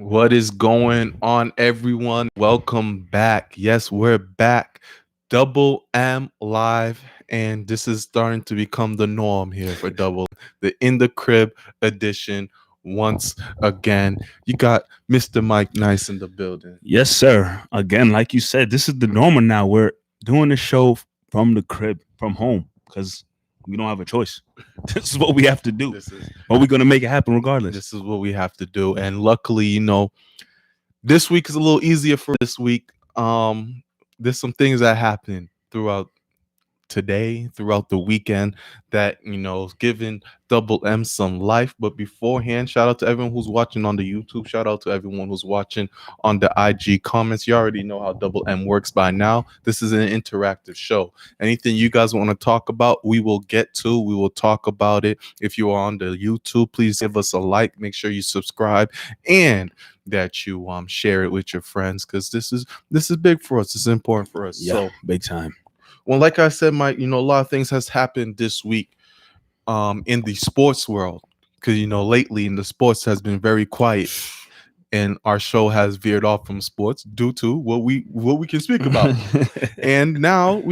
What is going on, everyone? Welcome back. Yes, we're back. Double M live, and this is starting to become the norm here for Double, the In the Crib edition. Once again, you got Mr. Mike Nice in the building. Yes, sir. Again, like you said, this is the normal now. We're doing the show from the crib, from home, because we don't have a choice. This is what we have to do. This is But we're going to make it happen regardless. this is what we have to do, and luckily, this week is a little easier for this week. There's some things that happen throughout today, throughout the weekend, that is giving Double M some life. But beforehand, shout out to everyone who's watching on the YouTube. Shout out to everyone who's watching on the IG comments. You already know how Double M works by now. This is an interactive show. Anything you guys want to talk about, we will get to. We will talk about it. If you are on the YouTube, please give us a like. Make sure you subscribe and that you share it with your friends, because this is big for us. It's important for us. Yeah, So big time. well, like I said, Mike, a lot of things has happened this week in the sports world, because lately in the sports has been very quiet, and our show has veered off from sports due to what we can speak about. And now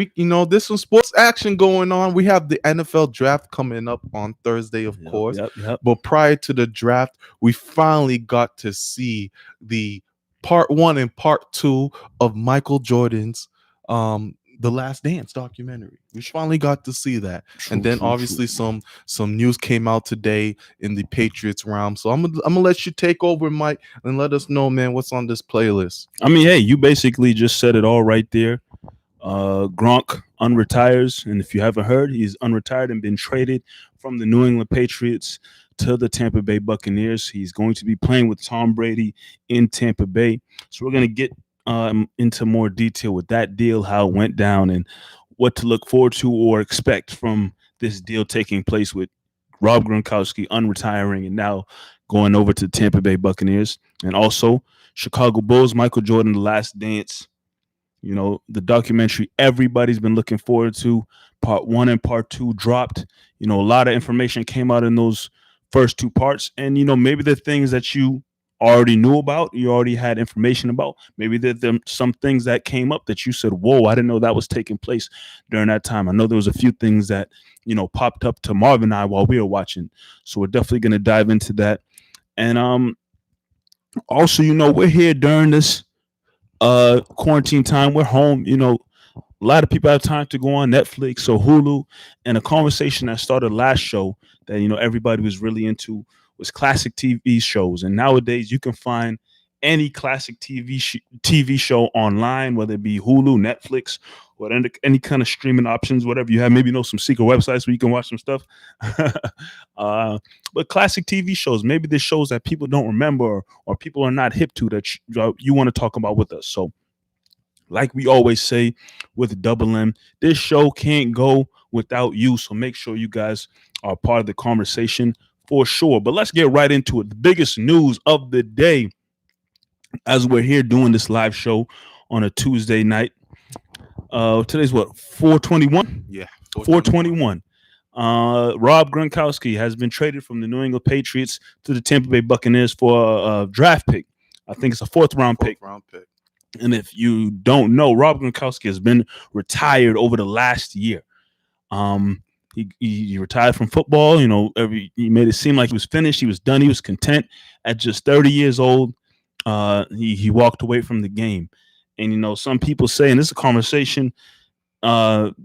there's some sports action going on. We have the NFL draft coming up on Thursday, of course. Yep. But prior to the draft, we finally got to see the part 1 and part 2 of Michael Jordan's The Last Dance documentary. We finally got to see that. And then obviously some news came out today in the Patriots realm. So I'm gonna let you take over, Mike, and let us know, man, what's on this playlist. I mean, hey, you basically just said it all right there. Gronk unretires, and if you haven't heard, he's unretired and been traded from the New England Patriots to the Tampa Bay Buccaneers. He's going to be playing with Tom Brady in Tampa Bay. So we're going to get into more detail with that deal, how it went down, and what to look forward to or expect from this deal taking place with Rob Gronkowski unretiring and now going over to Tampa Bay Buccaneers. And also Chicago Bulls, Michael Jordan, The Last Dance, the documentary everybody's been looking forward to. Part 1 and part 2 dropped. A lot of information came out in those first 2 parts, and maybe the things that you already knew about, you already had information about. Maybe there's some things that came up that you said, whoa, I didn't know that was taking place during that time. I know there was a few things that popped up to Marv and I while we were watching, so we're definitely going to dive into that. And also, we're here during this quarantine time. We're home. A lot of people have time to go on Netflix or Hulu, and a conversation that started last show that everybody was really into was classic TV shows. And nowadays you can find any classic TV show online, whether it be Hulu, Netflix, or any kind of streaming options, whatever you have. Maybe some secret websites where you can watch some stuff. But classic TV shows, maybe the shows that people don't remember or people are not hip to that you want to talk about with us. So like we always say with Double M, this show can't go without you. So make sure you guys are part of the conversation for sure. But let's get right into it. The biggest news of the day, as we're here doing this live show on a Tuesday night. Today's what, 4/21? Yeah, 4/21. Rob Gronkowski has been traded from the New England Patriots to the Tampa Bay Buccaneers for a draft pick. I think it's a fourth round pick. And if you don't know, Rob Gronkowski has been retired over the last year. He retired from football. He made it seem like he was finished. He was done. He was content. At just 30 years old, he walked away from the game. And some people say, and this is a conversation that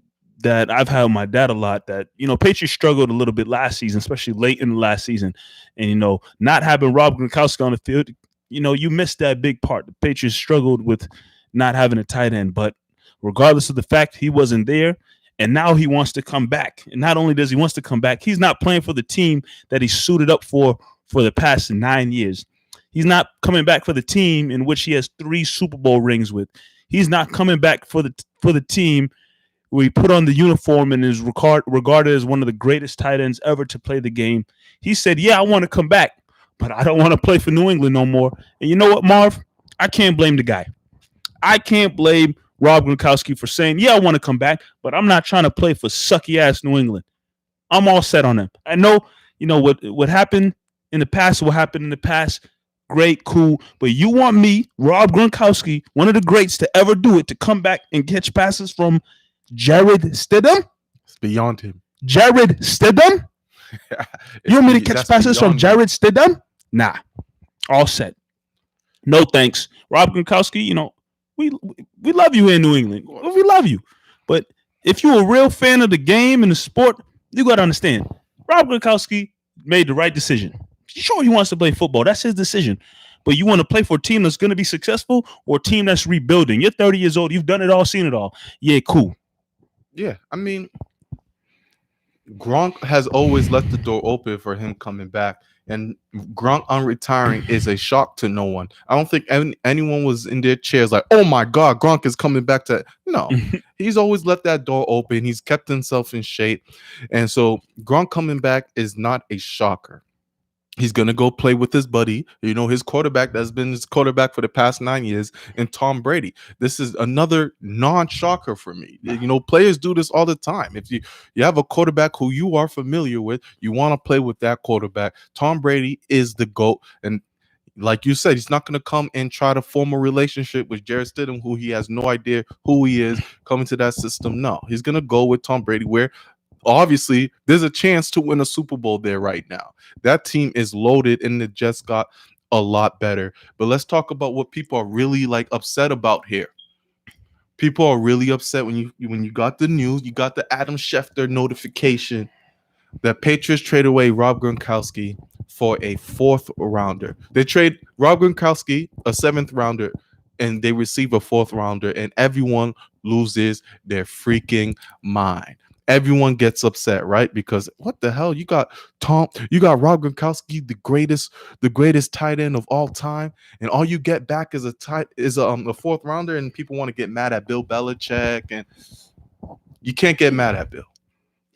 I've had with my dad a lot, that Patriots struggled a little bit last season, especially late in the last season. And not having Rob Gronkowski on the field, you missed that big part. The Patriots struggled with not having a tight end, but regardless of the fact he wasn't there, and now he wants to come back. And not only does he wants to come back, he's not playing for the team that he suited up for the past 9 years. He's not coming back for the team in which he has 3 Super Bowl rings with. He's not coming back for the team where he put on the uniform and is regarded as one of the greatest tight ends ever to play the game. He said, yeah, I want to come back, but I don't want to play for New England no more. And you know what, Marv? I can't blame the guy. I can't blame Rob Gronkowski for saying, yeah, I want to come back, but I'm not trying to play for sucky-ass New England. I'm all set on him. I know, what happened in the past will happen in the past. great, cool. But you want me, Rob Gronkowski, one of the greats to ever do it, to come back and catch passes from Jared Stidham? It's beyond him. Jared Stidham? You want me to catch passes from Jared Stidham? Nah. All set. No thanks. Rob Gronkowski, we love you in New England. We love you. But if you're a real fan of the game and the sport, you got to understand, Rob Gronkowski made the right decision. Sure, he wants to play football. That's his decision. But you want to play for a team that's going to be successful or a team that's rebuilding. You're 30 years old. You've done it all, seen it all. Yeah, cool. Yeah, I mean, Gronk has always left the door open for him coming back. And Gronk unretiring is a shock to no one. I don't think anyone was in their chairs like, oh my God, Gronk is coming back to. No, he's always left that door open. He's kept himself in shape. And so Gronk coming back is not a shocker. He's going to go play with his buddy, his quarterback that's been his quarterback for the past 9 years, and Tom Brady. This is another non-shocker for me. Players do this all the time. If you have a quarterback who you are familiar with, you want to play with that quarterback. Tom Brady is the GOAT. And like you said, he's not going to come and try to form a relationship with Jared Stidham, who he has no idea who he is, coming to that system. No, he's going to go with Tom Brady, where obviously there's a chance to win a Super Bowl there right now. That team is loaded and it just got a lot better. But let's talk about what people are really upset about here. People are really upset when you got the news, you got the Adam Schefter notification that Patriots trade away Rob Gronkowski for a 4th rounder. They trade Rob Gronkowski, a 7th rounder, and they receive a 4th rounder, and everyone loses their freaking mind. Everyone gets upset, right? Because what the hell? You got Rob Gronkowski, the greatest tight end of all time, and all you get back is a 4th rounder, and people want to get mad at Bill Belichick, and you can't get mad at Bill.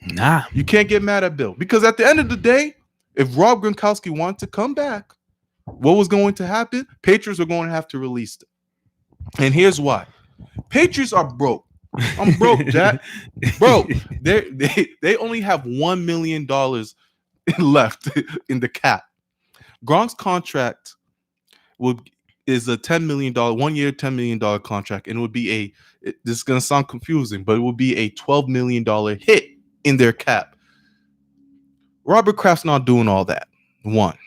Nah, you can't get mad at Bill, because at the end of the day, if Rob Gronkowski wanted to come back, what was going to happen? Patriots were going to have to release it, and here's why: Patriots are broke. I'm broke, Jack. Bro, they only have $1 million left in the cap. Gronk's contract is a $10 million, 1 year, $10 million contract, and it would be this is gonna sound confusing, but it would be a $12 million hit in their cap. Robert Kraft's not doing all that. 1.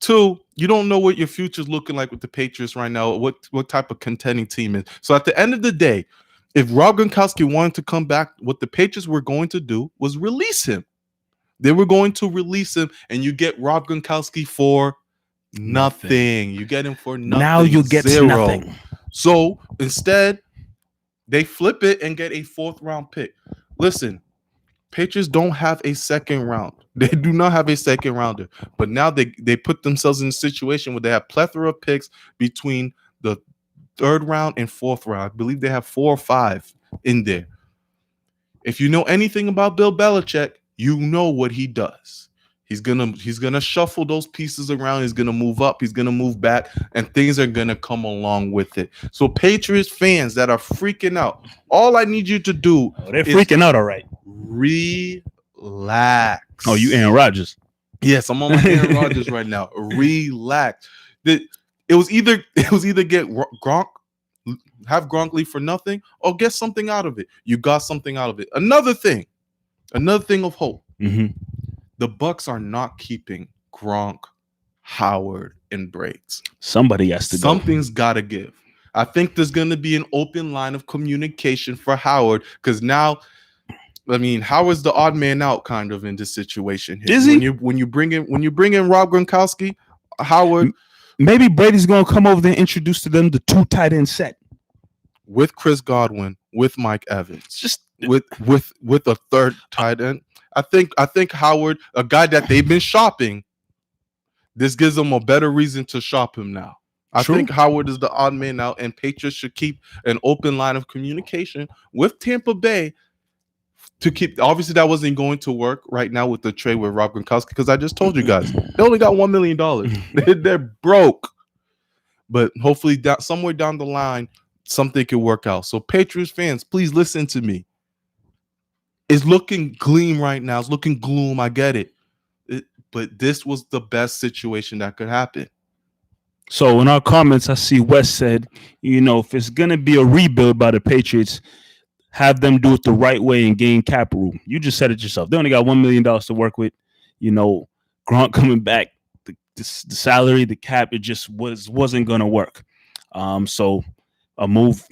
2, you don't know what your future's looking like with the Patriots right now, what type of contending team is. So at the end of the day, if Rob Gronkowski wanted to come back, what the Patriots were going to do was release him. They were going to release him, and you get Rob Gronkowski for nothing. You get him for nothing. Now you get 0. nothing. So instead, they flip it and get a 4th round pick. Listen, Patriots don't have a 2nd round. They do not have a 2nd rounder. But now they put themselves in a situation where they have plethora of picks between the 3rd round and 4th round. I believe they have 4 or 5 in there. If you know anything about Bill Belichick, you know what he does. He's gonna shuffle those pieces around. He's gonna move up. He's gonna move back, and things are gonna come along with it. So Patriots fans that are freaking out, all I need you to do they're freaking out, all right. Relax. Oh, you Aaron Rodgers? Yes, I'm on my Aaron Rodgers right now. Relax. It was either get Gronk, have Gronk leave for nothing, or get something out of it. You got something out of it. Another thing of hope. Mm-hmm. The Bucs are not keeping Gronk, Howard, and Braids. Somebody has to go. Something's got to give. I think there's going to be an open line of communication for Howard, because now, I mean, Howard's the odd man out kind of in this situation here. Is he? When you bring in Rob Gronkowski, Howard. Maybe Brady's going to come over there and introduce to them the 2 tight end set with Chris Godwin, with Mike Evans, just with a 3rd tight end. I think Howard, a guy that they've been shopping, this gives them a better reason to shop him now. I think Howard is the odd man out, and Patriots should keep an open line of communication with Tampa Bay to keep. Obviously, that wasn't going to work right now with the trade with Rob Gronkowski, because I just told you guys they only got $1 million. They're broke, but hopefully somewhere down the line something could work out. So Patriots fans, please listen to me. It's looking gleam right now. It's looking gloom. I get it. But this was the best situation that could happen. So in our comments, I see Wes said, if it's gonna be a rebuild by the Patriots, have them do it the right way and gain cap room. You just said it yourself. They only got $1 million to work with. Gronk coming back, the salary, the cap, it just wasn't gonna work. So a move,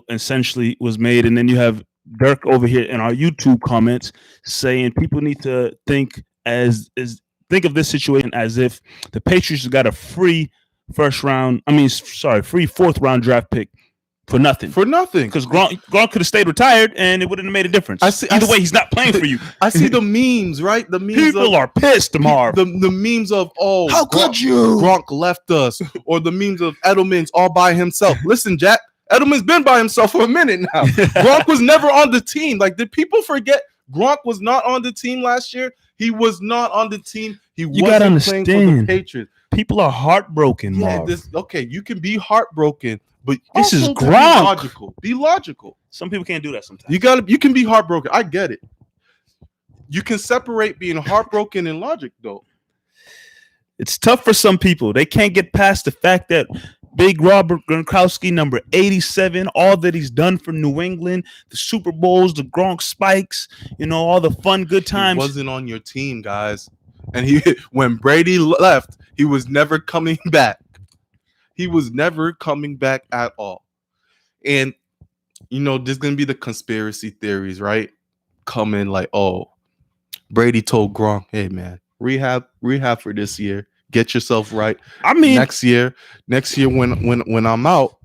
essentially was made, and then you have Dirk over here in our YouTube comments saying people need to think of this situation as if the Patriots got a free free fourth round draft pick for nothing. Because Gronk could have stayed retired and it wouldn't have made a difference. Either way, he's not playing for you. I see the memes, right? The memes people are pissed, Marv. The memes of, how could you? Gronk left us, or the memes of Edelman's all by himself. Listen, Jack, Edelman's been by himself for a minute now. Gronk was never on the team. Like, did people forget Gronk was not on the team last year? He was not on the team. You wasn't playing for the Patriots. People are heartbroken, Marv. You can be heartbroken, but this is Gronk. Be logical. Some people can't do that sometimes. You can be heartbroken. I get it. You can separate being heartbroken and logic, though. It's tough for some people. They can't get past the fact that Big Robert Gronkowski, number 87, all that he's done for New England, the Super Bowls, the Gronk spikes, all the fun, good times. He wasn't on your team, guys. And when Brady left, he was never coming back. He was never coming back at all. And, there's going to be the conspiracy theories, right? Coming like, Brady told Gronk, hey, man, rehab for this year. Get yourself right. I mean, next year when I'm out,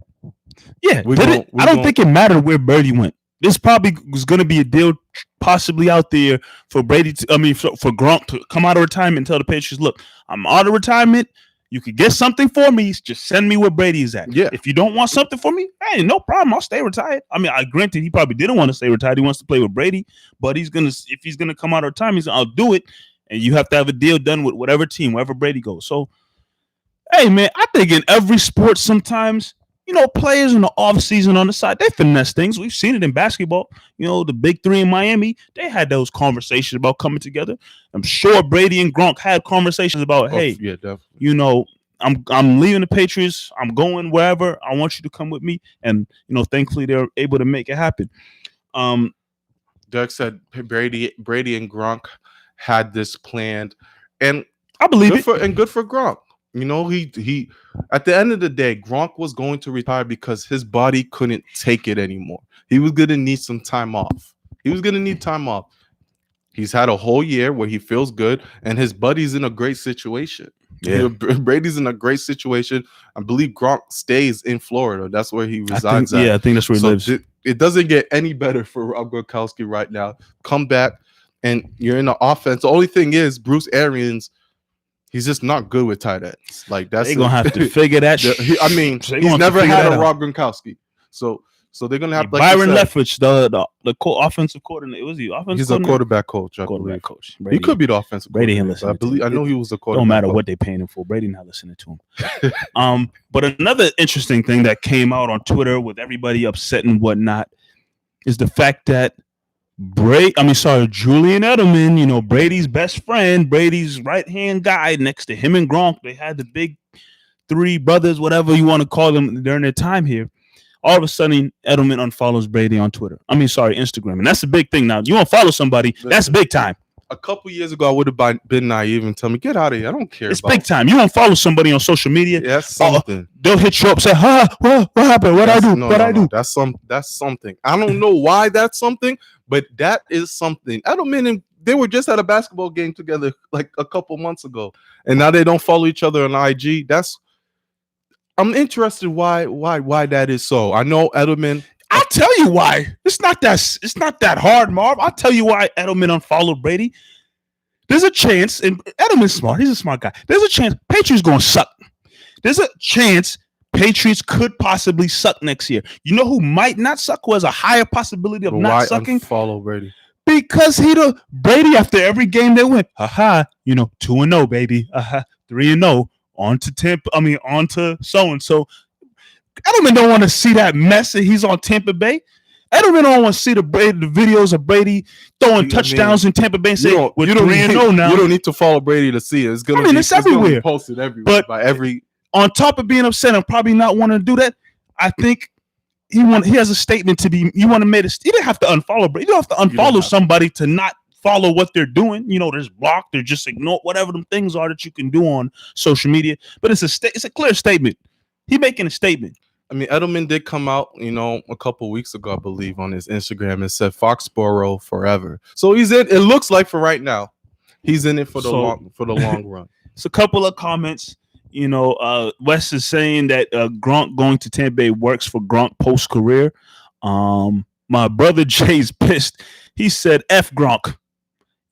I don't think it mattered where Brady went. This probably was going to be a deal possibly out there for Brady for Gronk to come out of retirement and tell the Patriots, look, I'm out of retirement. You could get something for me. Just send me where Brady is at. Yeah. If you don't want something for me, hey, no problem. I'll stay retired. I mean, I granted he probably didn't want to stay retired. He wants to play with Brady, but if he's gonna come out of retirement, I'll do it. And you have to have a deal done with whatever team, wherever Brady goes. So, hey, man, I think in every sport sometimes, players in the offseason on the side, they finesse things. We've seen it in basketball. The big three in Miami, they had those conversations about coming together. I'm sure Brady and Gronk had conversations about, hey, yeah, definitely. I'm leaving the Patriots. I'm going wherever. I want you to come with me. And, thankfully they're able to make it happen. Doug said Brady and Gronk had this planned, and I believe good for Gronk. He at the end of the day, Gronk was going to retire because his body couldn't take it anymore. He was going to need some time off. He's had a whole year where he feels good, and his buddy's in a great situation. Yeah, Brady's in a great situation. I believe Gronk stays in Florida. That's where he resides. I think that's where he lives. It doesn't get any better for Rob Gronkowski right now. Come back, and you're in the offense. The only thing is Bruce Arians. He's just not good with tight ends. Like they're gonna have to figure that. He's never had a Rob Gronkowski. So they're gonna have Byron Leftwich, the offensive coordinator. Was he offensive? He's a quarterback coach. Quarterback coach. Brady, he could be the offensive. Brady ain't listening. I know he was a quarterback. Don't matter what they paying him for. Brady not listening to him. But another interesting thing that came out on Twitter with everybody upset and whatnot is the fact that Julian Edelman, Brady's best friend, Brady's right-hand guy next to him and Gronk, they had the big three brothers, whatever you want to call them during their time here. All of a sudden, Edelman unfollows Brady on Instagram. And that's a big thing now. You unfollow somebody, that's big time. A couple years ago, I would have been naive and tell me, get out of here. I don't care. It's big time. You unfollow somebody on social media. That's something. They'll hit you up, say, what happened? What I do? That's something. I don't know why that's something, but that is something. Edelman and they were just at a basketball game together like a couple months ago, and now they don't follow each other on IG. I'm interested why that is so. I know Edelman. I'll tell you why. It's not that hard, Marv. I'll tell you why Edelman unfollowed Brady. There's a chance, and Edelman's smart. He's a smart guy. There's a chance Patriots gonna suck. There's a chance Patriots could possibly suck next year. You know who might not suck? Who has a higher possibility of not sucking? Follow Brady. Because Brady after every game they win, 2-0, baby. 3-0. On to so-and-so. Edelman don't want to see that mess that he's on Tampa Bay. Edelman don't want to see the videos of Brady throwing touchdowns in Tampa Bay and say, we're 3-0 now. You don't need to follow Brady to see it. It's everywhere. It's posted everywhere by every on top of being upset and probably not wanting to do that, I think he has a statement to be. You want to make it. You didn't have to unfollow, but you don't have to unfollow somebody to not follow what they're doing. There's blocked or just ignore whatever them things are that you can do on social media. But it's a clear statement. He making a statement. I mean, Edelman did come out, a couple weeks ago, I believe, on his Instagram and said Foxborough forever. So he's in. It looks like for right now, he's in it for the long run. It's a couple of comments. Wes is saying that Gronk going to Tampa Bay works for Gronk post career. My brother Jay's pissed. He said, "F Gronk."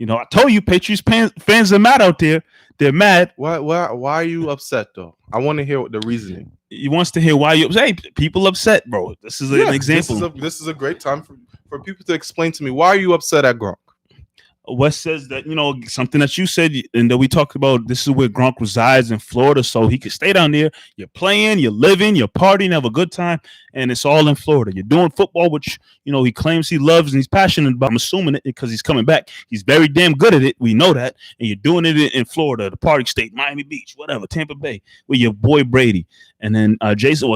I told you, Patriots fans are mad out there. They're mad. Why are you upset though? I want to hear the reasoning. He wants to hear why you upset. Hey, people upset, bro. This is an example. This is a great time for people to explain to me, why are you upset at Gronk? Wes says that, something that you said and that we talked about, this is where Gronk resides in Florida, so he can stay down there. You're playing, you're living, you're partying, have a good time, and it's all in Florida. You're doing football, which, he claims he loves and he's passionate about. I'm assuming it because he's coming back. He's very damn good at it. We know that. And you're doing it in Florida, the party state, Miami Beach, whatever, Tampa Bay, with your boy Brady. And then Jason,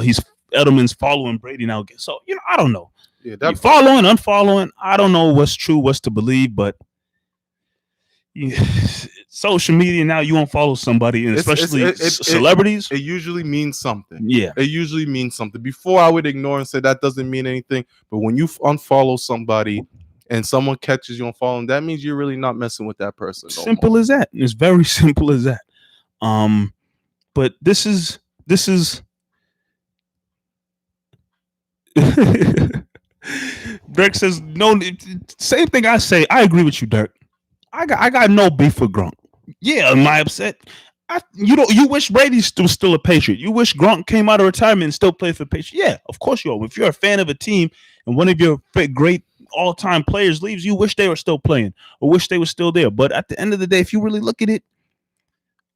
Edelman's following Brady now. So, I don't know. Yeah, that following, unfollowing, I don't know what's true, what's to believe, but social media now, you won't follow somebody, and especially celebrities. It usually means something. Yeah, it usually means something. Before, I would ignore and say that doesn't mean anything. But when you unfollow somebody and someone catches you on following, that means you're really not messing with that person. Simple as that. It's very simple as that. But this is Dirk says no. Same thing I say. I agree with you, Dirk. I got no beef with Gronk. Yeah, am I upset? You wish Brady was still a Patriot. You wish Gronk came out of retirement and still played for Patriots. Yeah, of course you are. If you're a fan of a team and one of your great all-time players leaves, you wish they were still playing or wish they were still there. But at the end of the day, if you really look at it,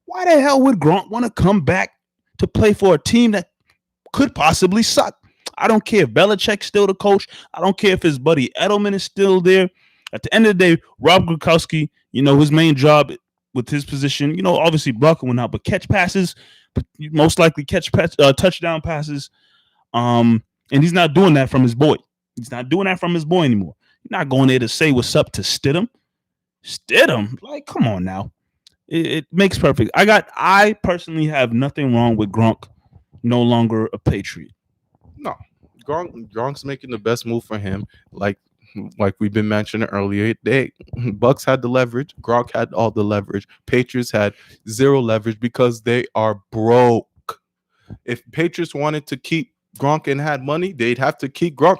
why the hell would Gronk want to come back to play for a team that could possibly suck? I don't care if Belichick's still the coach. I don't care if his buddy Edelman is still there. At the end of the day, Rob Gronkowski, his main job with his position, obviously blocking went out, but catch passes, but most likely catch touchdown passes. And he's not doing that from his boy. He's not doing that from his boy anymore. He's not going there to say what's up to Stidham. Like, come on now. It makes perfect. I personally have nothing wrong with Gronk no longer a Patriot. No, Gronk's making the best move for him. Like we've been mentioning earlier, Bucks had the leverage. Gronk had all the leverage. Patriots had zero leverage because they are broke. If Patriots wanted to keep Gronk and had money, they'd have to keep Gronk.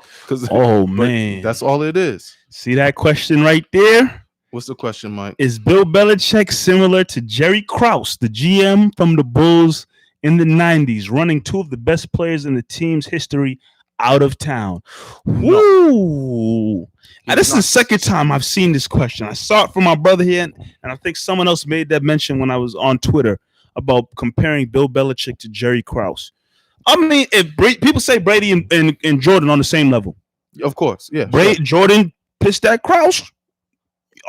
Man, that's all it is. See that question right there? What's the question, Mike? Is Bill Belichick similar to Jerry Krause, the GM from the Bulls in the 90s, running two of the best players in the team's history out of town? Woo! Now, this is the second time I've seen this question. I saw it from my brother here, and I think someone else made that mention when I was on Twitter about comparing Bill Belichick to Jerry Krause. I mean, if people say Brady and Jordan on the same level, of course, yeah. Jordan pissed at Krause.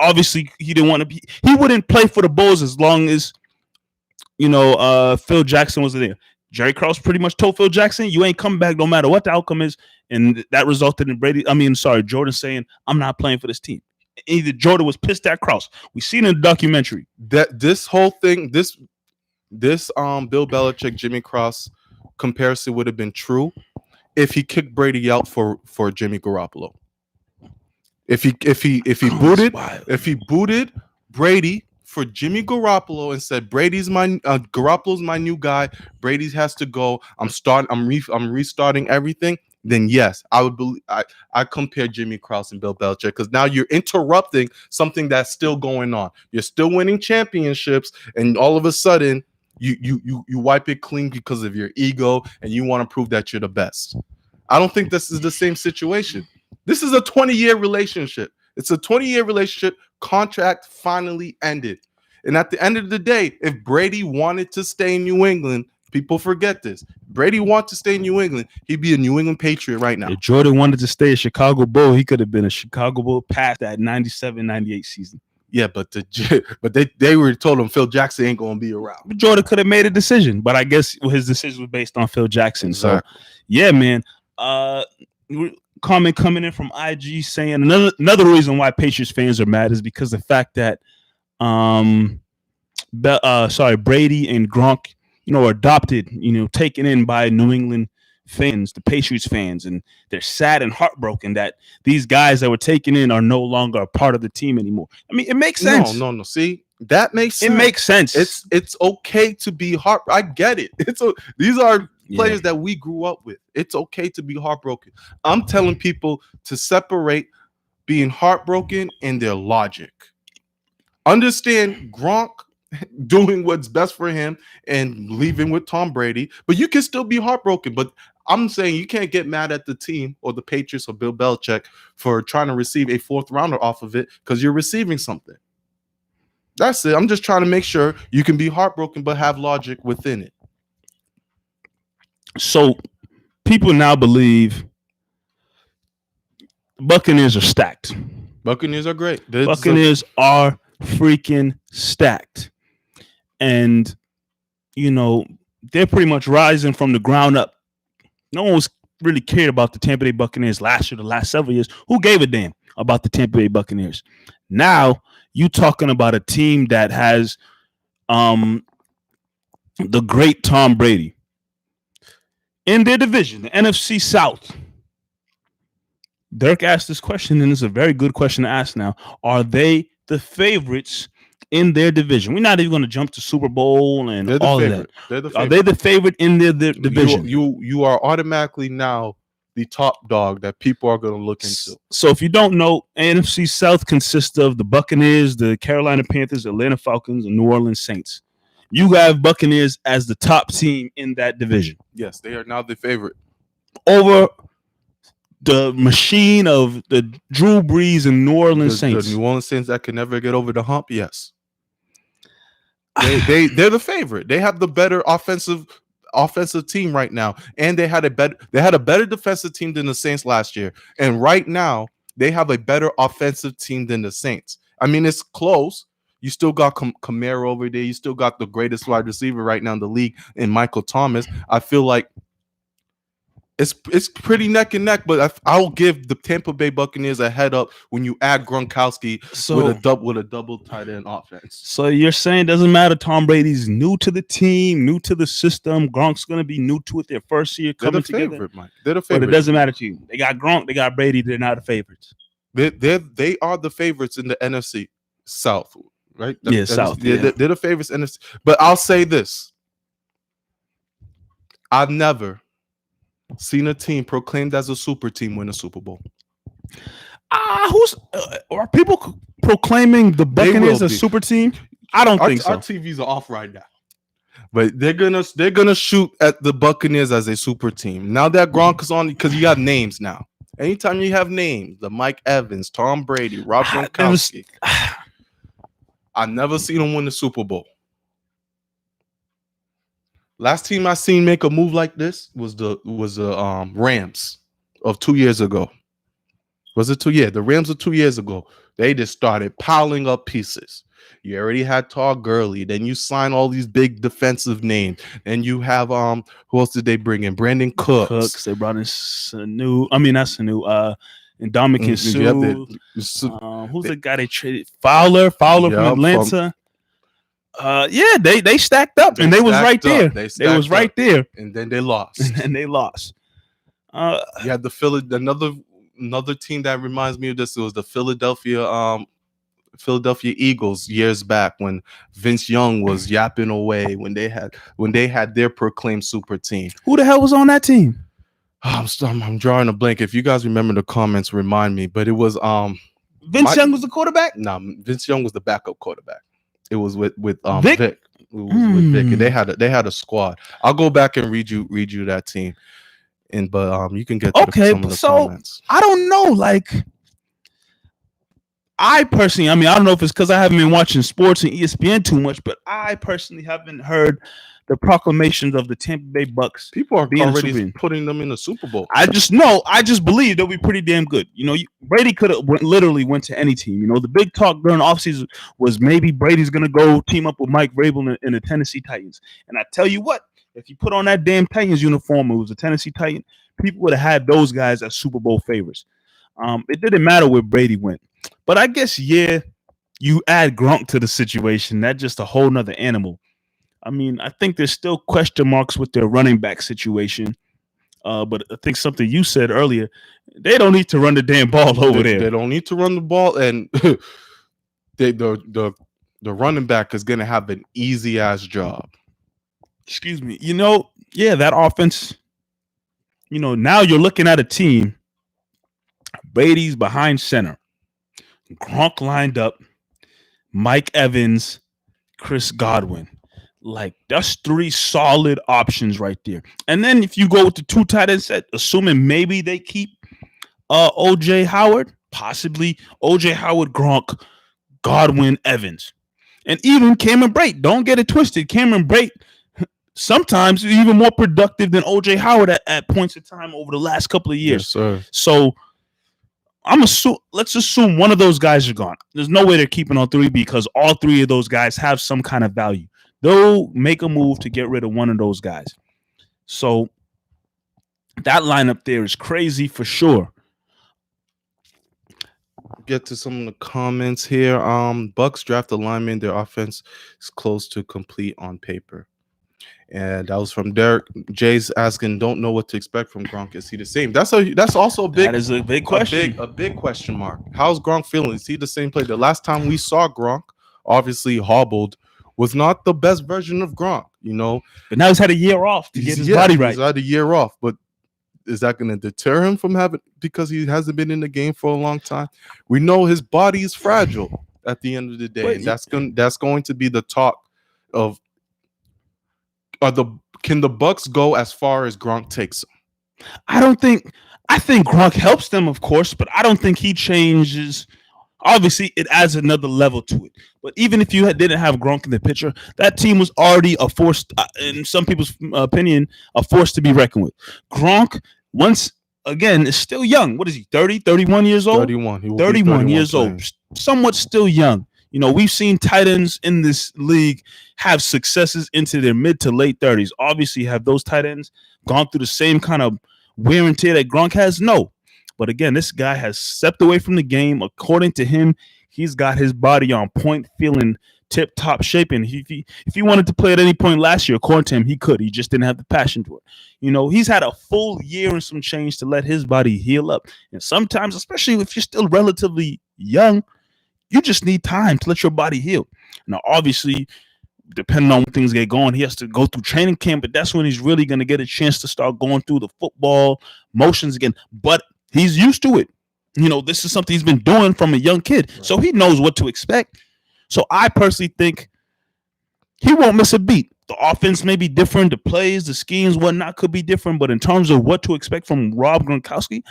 Obviously, he didn't want to be. He wouldn't play for the Bulls as long as Phil Jackson was there. Jerry Krause pretty much told Phil Jackson, "You ain't coming back no matter what the outcome is," and that resulted in Jordan saying, "I'm not playing for this team." Either Jordan was pissed at Krause. We seen in the documentary that this whole thing, this Bill Belichick Jimmy Krause comparison would have been true if he kicked Brady out for Jimmy Garoppolo. If he booted Brady for Jimmy Garoppolo and said Garoppolo's my new guy, Brady has to go, I'm restarting everything, then yes, I would believe I compare Jimmy Krause and Bill Belichick, because now you're interrupting something that's still going on. You're still winning championships, and all of a sudden you wipe it clean because of your ego and you want to prove that you're the best. I don't think this is the same situation. This is a 20-year relationship. It's a 20-year relationship. Contract finally ended. And at the end of the day, if Brady wanted to stay in New England, people forget this. Brady wanted to stay in New England, he'd be a New England Patriot right now. If Jordan wanted to stay a Chicago Bull, he could have been a Chicago Bull past that 97-98 season. Yeah, but they were told him Phil Jackson ain't gonna be around. Jordan could have made a decision, but I guess his decision was based on Phil Jackson. Exactly. So, yeah, man. Comment coming in from IG saying another reason why Patriots fans are mad is because the fact that Brady and Gronk, are adopted, taken in by New England fans, the Patriots fans, and they're sad and heartbroken that these guys that were taken in are no longer a part of the team anymore. I mean, it makes sense. No. See, that makes sense. It makes sense. It's okay to be I get it. These are players that we grew up with. It's okay to be heartbroken. I'm telling people to separate being heartbroken and their logic. Understand Gronk doing what's best for him and leaving with Tom Brady, but you can still be heartbroken. But I'm saying you can't get mad at the team or the Patriots or Bill Belichick for trying to receive a fourth rounder off of it because you're receiving something. That's it. I'm just trying to make sure you can be heartbroken but have logic within it. So people now believe Buccaneers are stacked. Buccaneers are great. Buccaneers are freaking stacked. And, they're pretty much rising from the ground up. No one was really cared about the Tampa Bay Buccaneers last year, the last several years. Who gave a damn about the Tampa Bay Buccaneers? Now, you talking about a team that has the great Tom Brady in their division, the NFC South. Dirk asked this question, and it's a very good question to ask now. Are they the favorites in their division? We're not even going to jump to Super Bowl and all of that. Are they the favorite in their division? You are automatically now the top dog that people are going to look into. So if you don't know, NFC South consists of the Buccaneers, the Carolina Panthers, Atlanta Falcons, and New Orleans Saints. You have Buccaneers as the top team in that division. Yes, they are now the favorite over the machine of the Drew Brees and New Orleans Saints. The New Orleans Saints that can never get over the hump. Yes, they're the favorite. They have the better offensive team right now, and they had a better defensive team than the Saints last year. And right now, they have a better offensive team than the Saints. I mean, it's close. You still got Kamara over there. You still got the greatest wide receiver right now in the league in Michael Thomas. I feel like it's pretty neck and neck, but I'll give the Tampa Bay Buccaneers a head up when you add Gronkowski with a double tight end offense. So you're saying it doesn't matter. Tom Brady's new to the team, new to the system. Gronk's going to be new to it their first year coming together. Favorite, Mike. They're the favorite. But it doesn't matter to you. They got Gronk, they got Brady. They're not the favorites. They are the favorites in the NFC South, right? South. They're the favorites in NFC. But I'll say this: I've never seen a team proclaimed as a super team win a Super Bowl. Are people proclaiming the Buccaneers a super team? I don't think so. Our TVs are off right now, but they're gonna shoot at the Buccaneers as a super team. Now that Gronk is on, because you have names now. Anytime you have names, the Mike Evans, Tom Brady, Rob Gronkowski, I've never seen them win the Super Bowl. Last team I seen make a move like this was the Rams of 2 years ago. Was it 2 years? The Rams of 2 years ago. They just started piling up pieces. You already had Todd Gurley. Then you sign all these big defensive names. Then you have who else did they bring in? Brandon Cooks. They brought in Sanu. I mean, not Sanu. And Dominican Sue. Who's the guy they traded? Fowler from Atlanta. They stacked up, and they was right there. They was right there, and then they lost. You had another team that reminds me of this. It was the Philadelphia Eagles years back when Vince Young was yapping away when they had their proclaimed super team. Who the hell was on that team? I'm drawing a blank. If you guys remember the comments, remind me. But it was Vince Young was the quarterback. No, Vince Young was the backup quarterback. It was with Vic. It was with Vic, and they had a squad. I'll go back and read you that team, but you can get to some of the comments. I don't know. Like, I personally, I mean, I don't know if it's because I haven't been watching sports and ESPN too much, but I personally haven't heard the proclamations of the Tampa Bay Bucks People are being a already Super. putting them in the Super Bowl. I just know, I just believe they'll be pretty damn good. Brady could have literally went to any team. The big talk during the offseason was maybe Brady's gonna go team up with Mike Vrabel in the Tennessee Titans. And I tell you what, if he put on that damn Titans uniform, it was a Tennessee Titan, people would have had those guys as Super Bowl favorites. It didn't matter where Brady went. But I guess, yeah, you add Gronk to the situation, that's just a whole nother animal. I mean, I think there's still question marks with their running back situation. But I think something you said earlier, they don't need to run the damn ball over there. They don't need to run the ball, and the running back is going to have an easy ass job. Excuse me. Yeah, that offense. Now you're looking at a team. Brady's behind center. Gronk lined up. Mike Evans, Chris Godwin. Like, that's three solid options right there. And then if you go with the two tight end set, assuming maybe they keep OJ Howard, possibly OJ Howard, Gronk, Godwin, Evans, and even Cameron Brate. Don't get it twisted. Cameron Brate sometimes is even more productive than OJ Howard at points in time over the last couple of years. Yes, sir. So let's assume one of those guys are gone. There's no way they're keeping all three because all three of those guys have some kind of value. They'll make a move to get rid of one of those guys. So that lineup there is crazy for sure. Get to some of the comments here. Bucks draft a lineman. Their offense is close to complete on paper. And that was from Derek. Jay's asking, don't know what to expect from Gronk. Is he the same? That's also a big. That is a big question. A big question mark. How's Gronk feeling? Is he the same player? The last time we saw Gronk, obviously hobbled, was not the best version of Gronk, But now he's had a year off to get his body right. He's had a year off, but is that going to deter him from having, because he hasn't been in the game for a long time? We know his body is fragile at the end of the day, But and that's going to be the talk of can the Bucks go as far as Gronk takes them? I think Gronk helps them, of course, but I don't think he changes. Obviously, it adds another level to it. But even if you didn't have Gronk in the picture, that team was already a force, in some people's opinion, a force to be reckoned with. Gronk, once again, is still young. What is he, 30, 31 years old? 31. He will 31 be years playing. old. Somewhat still young. We've seen tight ends in this league have successes into their mid to late 30s. Obviously, have those tight ends gone through the same kind of wear and tear that Gronk has? No. But again, this guy has stepped away from the game. According to him, he's got his body on point, feeling tip-top shape. And if he wanted to play at any point last year, according to him, he could. He just didn't have the passion for it. He's had a full year and some change to let his body heal up. And sometimes, especially if you're still relatively young, you just need time to let your body heal. Now, obviously, depending on when things get going, he has to go through training camp, but that's when he's really going to get a chance to start going through the football motions again. But he's used to it. This is something he's been doing from a young kid. Right. So he knows what to expect. So I personally think he won't miss a beat. The offense may be different. The plays, the schemes, whatnot could be different. But in terms of what to expect from Rob Gronkowski,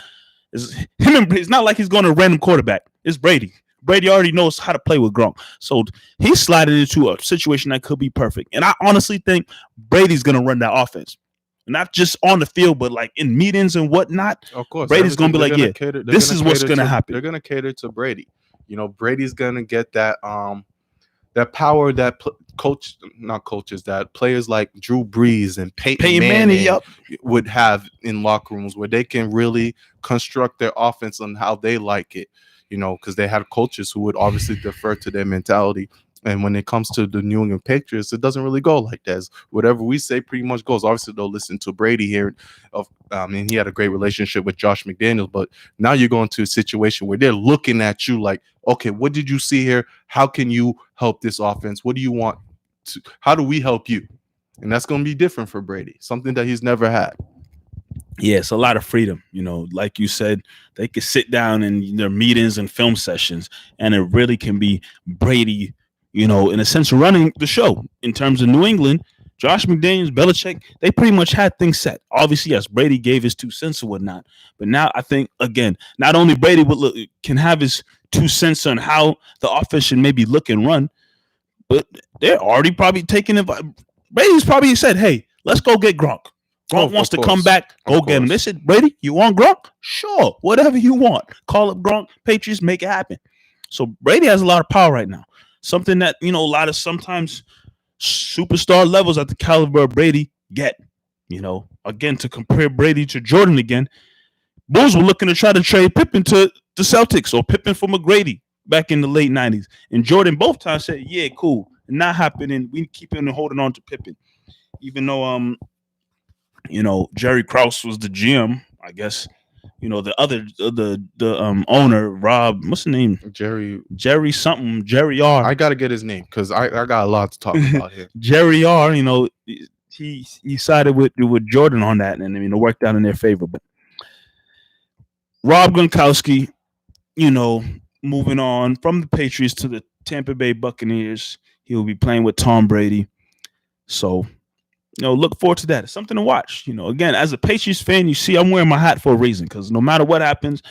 it's not like he's going to random quarterback. It's Brady. Brady already knows how to play with Gronk. So he's sliding into a situation that could be perfect. And I honestly think Brady's going to run that offense. Not just on the field, but like in meetings and whatnot. Of course, Brady's going to be like, this is what's going to happen. They're going to cater to Brady. Brady's going to get that power that that players like Drew Brees and Peyton Manning would have in locker rooms, where they can really construct their offense on how they like it. Because they had coaches who would obviously defer to their mentality. And when it comes to the New England Patriots, it doesn't really go like that. Whatever we say pretty much goes. Obviously, they'll listen to Brady here. He had a great relationship with Josh McDaniels. But now you're going to a situation where they're looking at you like, okay, what did you see here? How can you help this offense? What do you want? How do we help you? And that's going to be different for Brady, something that he's never had. Yeah, it's a lot of freedom. Like you said, they could sit down in their meetings and film sessions, and it really can be Brady, in a sense, running the show. In terms of New England, Josh McDaniels, Belichick, they pretty much had things set. Obviously, yes, Brady gave his 2 cents or whatnot. But now I think, again, not only Brady can have his 2 cents on how the offense should maybe look and run, but they're already probably taking it. Brady's probably said, "Hey, let's go get Gronk. Gronk wants to come back. Go get him." They said, "Brady, you want Gronk? Sure, whatever you want. Call up Gronk. Patriots, make it happen." So Brady has a lot of power right now. Something that a lot of sometimes superstar levels at the caliber of Brady get. Again, to compare Brady to Jordan again, Bulls were looking to try to trade Pippen to the Celtics or Pippen for McGrady back in the late 90s. And Jordan both times said, yeah, cool. Not happening. We keep on holding on to Pippen. Even though Jerry Krause was the GM, I guess. The other the owner, Rob, what's the name? Jerry something, Jerry R. I gotta get his name because I got a lot to talk about here. Jerry R, he sided with Jordan on that, and it worked out in their favor. But Rob Gronkowski, moving on from the Patriots to the Tampa Bay Buccaneers. He'll be playing with Tom Brady. So, look forward to that. It's something to watch. Again, as a Patriots fan, you see I'm wearing my hat for a reason because no matter what happens,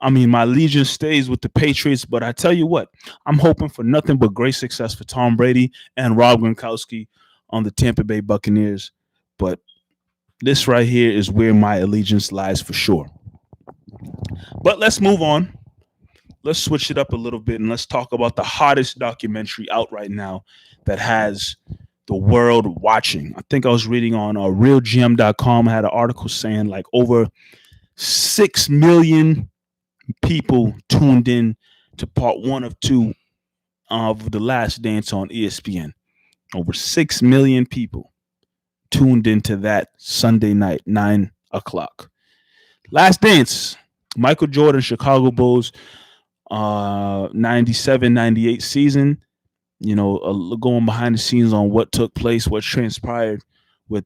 my allegiance stays with the Patriots. But I tell you what, I'm hoping for nothing but great success for Tom Brady and Rob Gronkowski on the Tampa Bay Buccaneers. But this right here is where my allegiance lies for sure. But let's move on. Let's switch it up a little bit and let's talk about the hottest documentary out right now that has the world watching. I think I was reading on realgm.com. I had an article saying like over 6 million people tuned in to part 1 of 2 of The Last Dance on ESPN. Over 6 million people tuned into that Sunday night, 9 o'clock. Last Dance, Michael Jordan, Chicago Bulls, 97-98 season. Going behind the scenes on what took place, what transpired with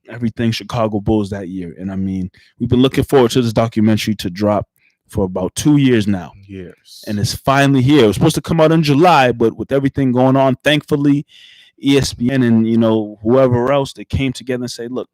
everything Chicago Bulls that year. And we've been looking forward to this documentary to drop for about 2 years now. Years. And it's finally here. It was supposed to come out in July, but with everything going on, thankfully, ESPN and, whoever else, they came together and say, look,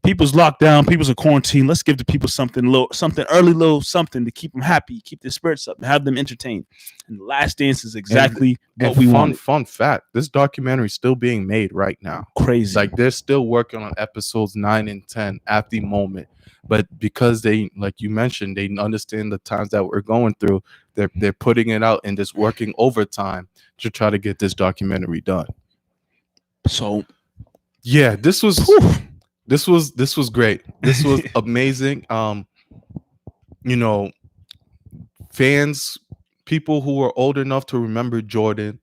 people's locked down, people's in quarantine. Let's give the people something to keep them happy, keep their spirits up, and have them entertained. And The Last Dance is exactly what we want. Fun fact: this documentary is still being made right now. Crazy. Like they're still working on episodes 9 and 10 at the moment, but because they, like you mentioned, they understand the times that we're going through. They're putting it out and just working overtime to try to get this documentary done. So, yeah, this was great. This was amazing. Fans, people who are old enough to remember Jordan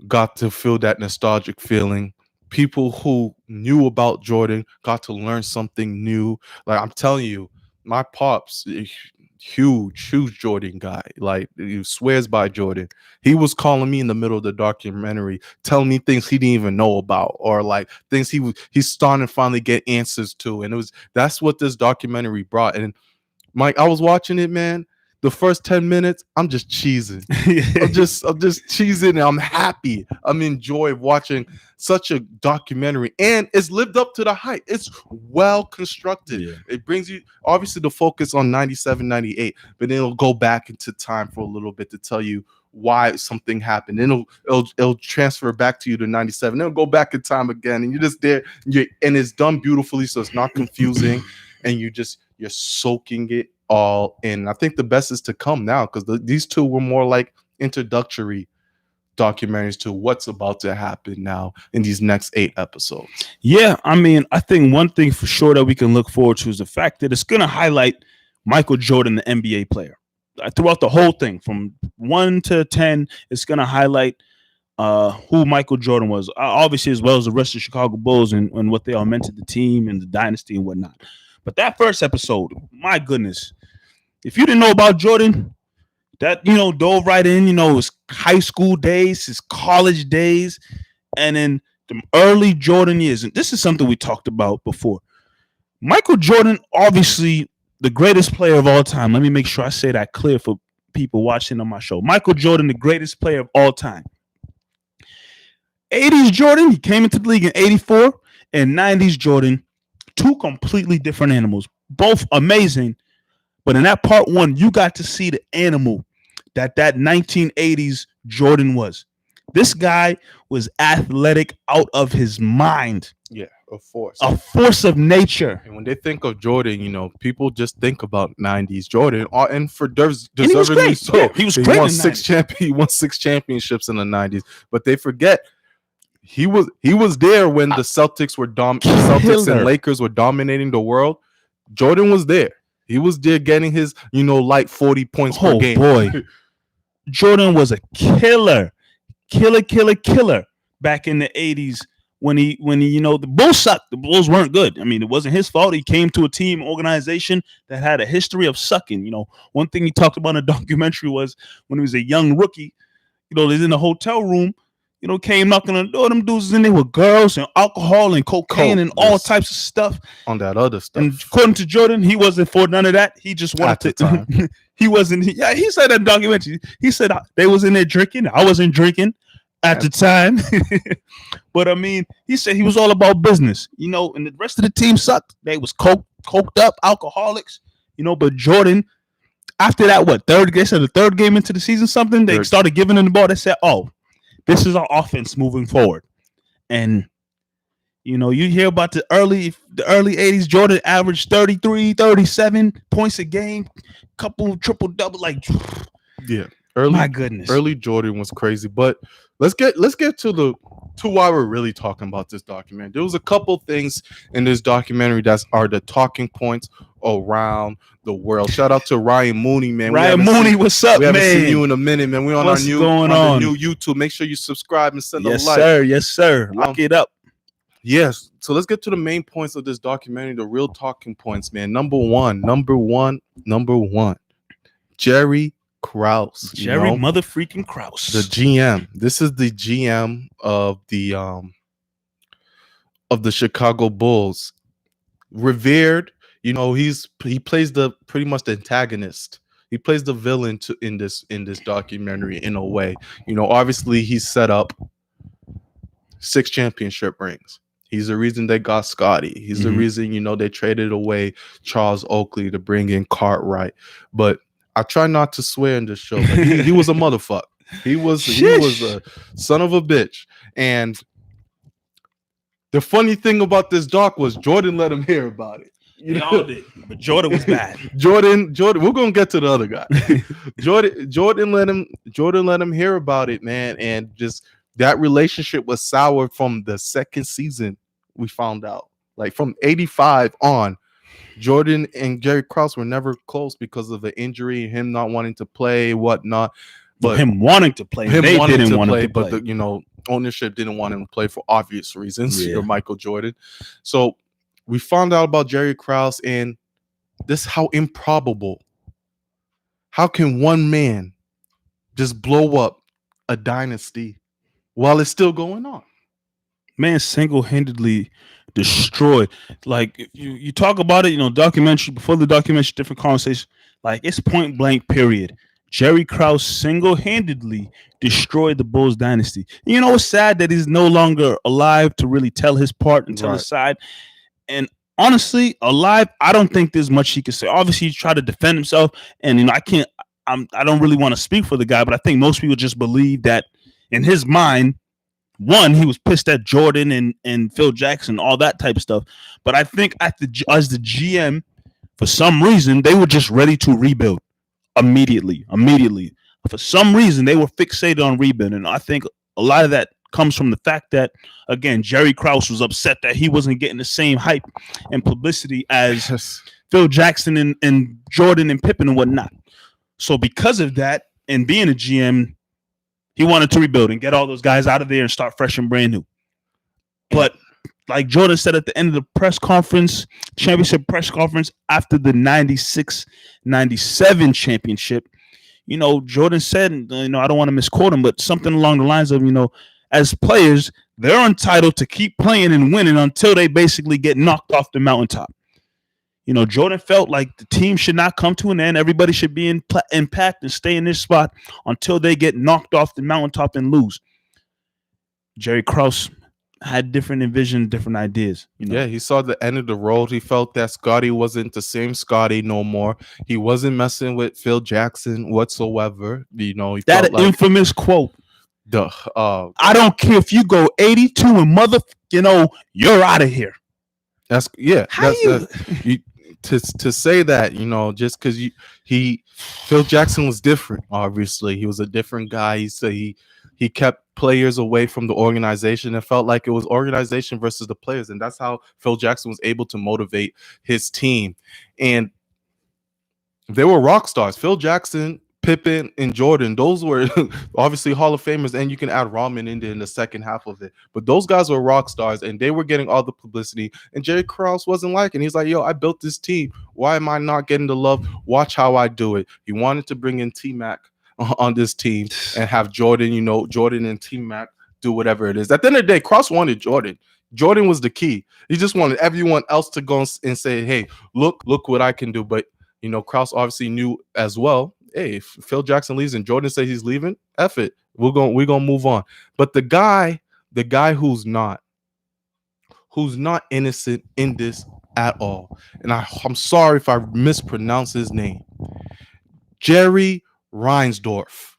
got to feel that nostalgic feeling. People who knew about Jordan got to learn something new. Like I'm telling you, my pops, huge Jordan guy. Like he swears by Jordan. He was calling me in the middle of the documentary, telling me things he didn't even know about, or like things he's starting to finally get answers to. And that's what this documentary brought. And Mike, I was watching it, man. The first 10 minutes, I'm just cheesing. I'm just cheesing and I'm happy. I'm enjoying watching such a documentary. And it's lived up to the hype. It's well constructed. Yeah. It brings you, obviously, the focus on 97, 98, but then it'll go back into time for a little bit to tell you why something happened. Then it'll transfer back to you to 97. Then it'll go back in time again. And you're just there. And it's done beautifully, so it's not confusing. And you're soaking it all in. I think the best is to come now because these two were more like introductory documentaries to what's about to happen now in these next 8 episodes. Yeah, I think one thing for sure that we can look forward to is the fact that it's going to highlight Michael Jordan, the NBA player. Throughout the whole thing, from 1 to 10, it's going to highlight who Michael Jordan was, obviously, as well as the rest of the Chicago Bulls and what they all meant to the team and the dynasty and whatnot. But that first episode, my goodness, if you didn't know about Jordan, that, dove right in, his high school days, his college days, and then the early Jordan years. And this is something we talked about before. Michael Jordan, obviously the greatest player of all time. Let me make sure I say that clear for people watching on my show. Michael Jordan, the greatest player of all time. 80s Jordan, he came into the league in 84, and 90s Jordan, 2 completely different animals, both amazing. But in that part 1, you got to see the animal that 1980s Jordan was. This guy was athletic out of his mind, Yeah, of course. a force of nature. And when they think of Jordan, people just think about 90s Jordan, and for And he was deservingly great. so. Yeah, he was great won in the 90s. he won 6 championships in the 90s, but they forget he was there when the Celtics were Celtics and Lakers were dominating the world. Jordan was there. He was there getting his, light 40 points per game. Boy. Jordan was a killer back in the 80s when he the Bulls sucked. The Bulls weren't good. I mean, it wasn't his fault. He came to a team organization that had a history of sucking. One thing he talked about in a documentary was when he was a young rookie, he's in the hotel room, came knocking on the door. Them dudes was in there with girls and alcohol and cocaine and all types of stuff. On that other stuff. And according to Jordan, he wasn't for none of that. He just wanted to. He wasn't. Yeah, he said that documentary. He said they was in there drinking. I wasn't drinking at the time. But I mean, he said he was all about business, and the rest of the team sucked. They was coked up, alcoholics, but Jordan, after that, they said the third game into the season, they started giving him the ball. They said, oh, this is our offense moving forward. And, you hear about the early 80s, Jordan averaged 33, 37 points a game, couple triple-double, yeah. My goodness. Early Jordan was crazy, but let's get to why we're really talking about this documentary. There was a couple things in this documentary that are the talking points around the world. Shout out to Ryan Mooney, man. Ryan Mooney, what's up, man? We haven't seen you in a minute, man. We're on what's the new YouTube. Make sure you subscribe and send a like. Yes, sir. Lock it up. Yes. So let's get to the main points of this documentary, the real talking points, man. Number one. Jerry Krause. Jerry motherfreaking Krause. The GM. This is the GM of the Chicago Bulls. Revered, he plays pretty much the antagonist. He plays the villain in this documentary in a way. Obviously he's set up 6 championship rings. He's the reason they got Scotty. He's the reason, they traded away Charles Oakley to bring in Cartwright. But I try not to swear in this show, but he was a motherfucker. He was a son of a bitch. And the funny thing about this doc was Jordan let him hear about it. They all did, but Jordan was bad. Jordan, we're gonna get to the other guy. Jordan let him hear about it, man, and just that relationship was sour from the second season. We found out, from 85 on. Jordan and Jerry Krause were never close because of the injury, him not wanting to play, whatnot. But him wanting to play, they didn't want him to play. But the ownership didn't want him to play for obvious reasons. Yeah. You're Michael Jordan. So we found out about Jerry Krause, and this how improbable. How can one man just blow up a dynasty while it's still going on? Man single-handedly destroyed. If you talk about it, documentary, before the documentary, different conversation, it's point blank period. Jerry Krause single-handedly destroyed the Bulls dynasty. And it's sad that he's no longer alive to really tell his part and tell his side. And honestly, alive, I don't think there's much he could say. Obviously, he tried to defend himself, and I don't really want to speak for the guy, but I think most people just believe that in his mind, one, he was pissed at Jordan and Phil Jackson, all that type of stuff. But I think as the GM, for some reason, they were just ready to rebuild immediately. For some reason, they were fixated on rebuilding. And I think a lot of that comes from the fact that, again, Jerry Krause was upset that he wasn't getting the same hype and publicity as Phil Jackson and Jordan and Pippen and whatnot. So because of that, and being a GM, he wanted to rebuild and get all those guys out of there and start fresh and brand new. But like Jordan said at the end of the championship press conference after the 96-97 championship, Jordan said, I don't want to misquote him, but something along the lines of, as players, they're entitled to keep playing and winning until they basically get knocked off the mountaintop. Jordan felt like the team should not come to an end. Everybody should be in impact and stay in this spot until they get knocked off the mountaintop and lose. Jerry Krause had different envision, different ideas. Yeah, he saw the end of the road. He felt that Scotty wasn't the same Scotty no more. He wasn't messing with Phil Jackson whatsoever. He that felt like infamous quote. the I don't care if you go 82 and you're out of here. That's to say that, just because Phil Jackson was different. Obviously, he was a different guy. He kept players away from the organization. It felt like it was organization versus the players, and that's how Phil Jackson was able to motivate his team. And they were rock stars. Phil Jackson, Pippen, and Jordan. Those were obviously Hall of Famers, and you can add Ramen in the second half of it. But those guys were rock stars, and they were getting all the publicity. And Jerry Krause wasn't liking. He's like, yo, I built this team. Why am I not getting the love? Watch how I do it. He wanted to bring in T-Mac on this team and have Jordan, Jordan and T-Mac do whatever it is. At the end of the day, Krause wanted Jordan. Jordan was the key. He just wanted everyone else to go and say, hey, look what I can do. But, Krause obviously knew as well, hey, if Phil Jackson leaves and Jordan says he's leaving, F it. We're gonna move on. But the guy who's not innocent in this at all, and I'm sorry if I mispronounce his name, Jerry Reinsdorf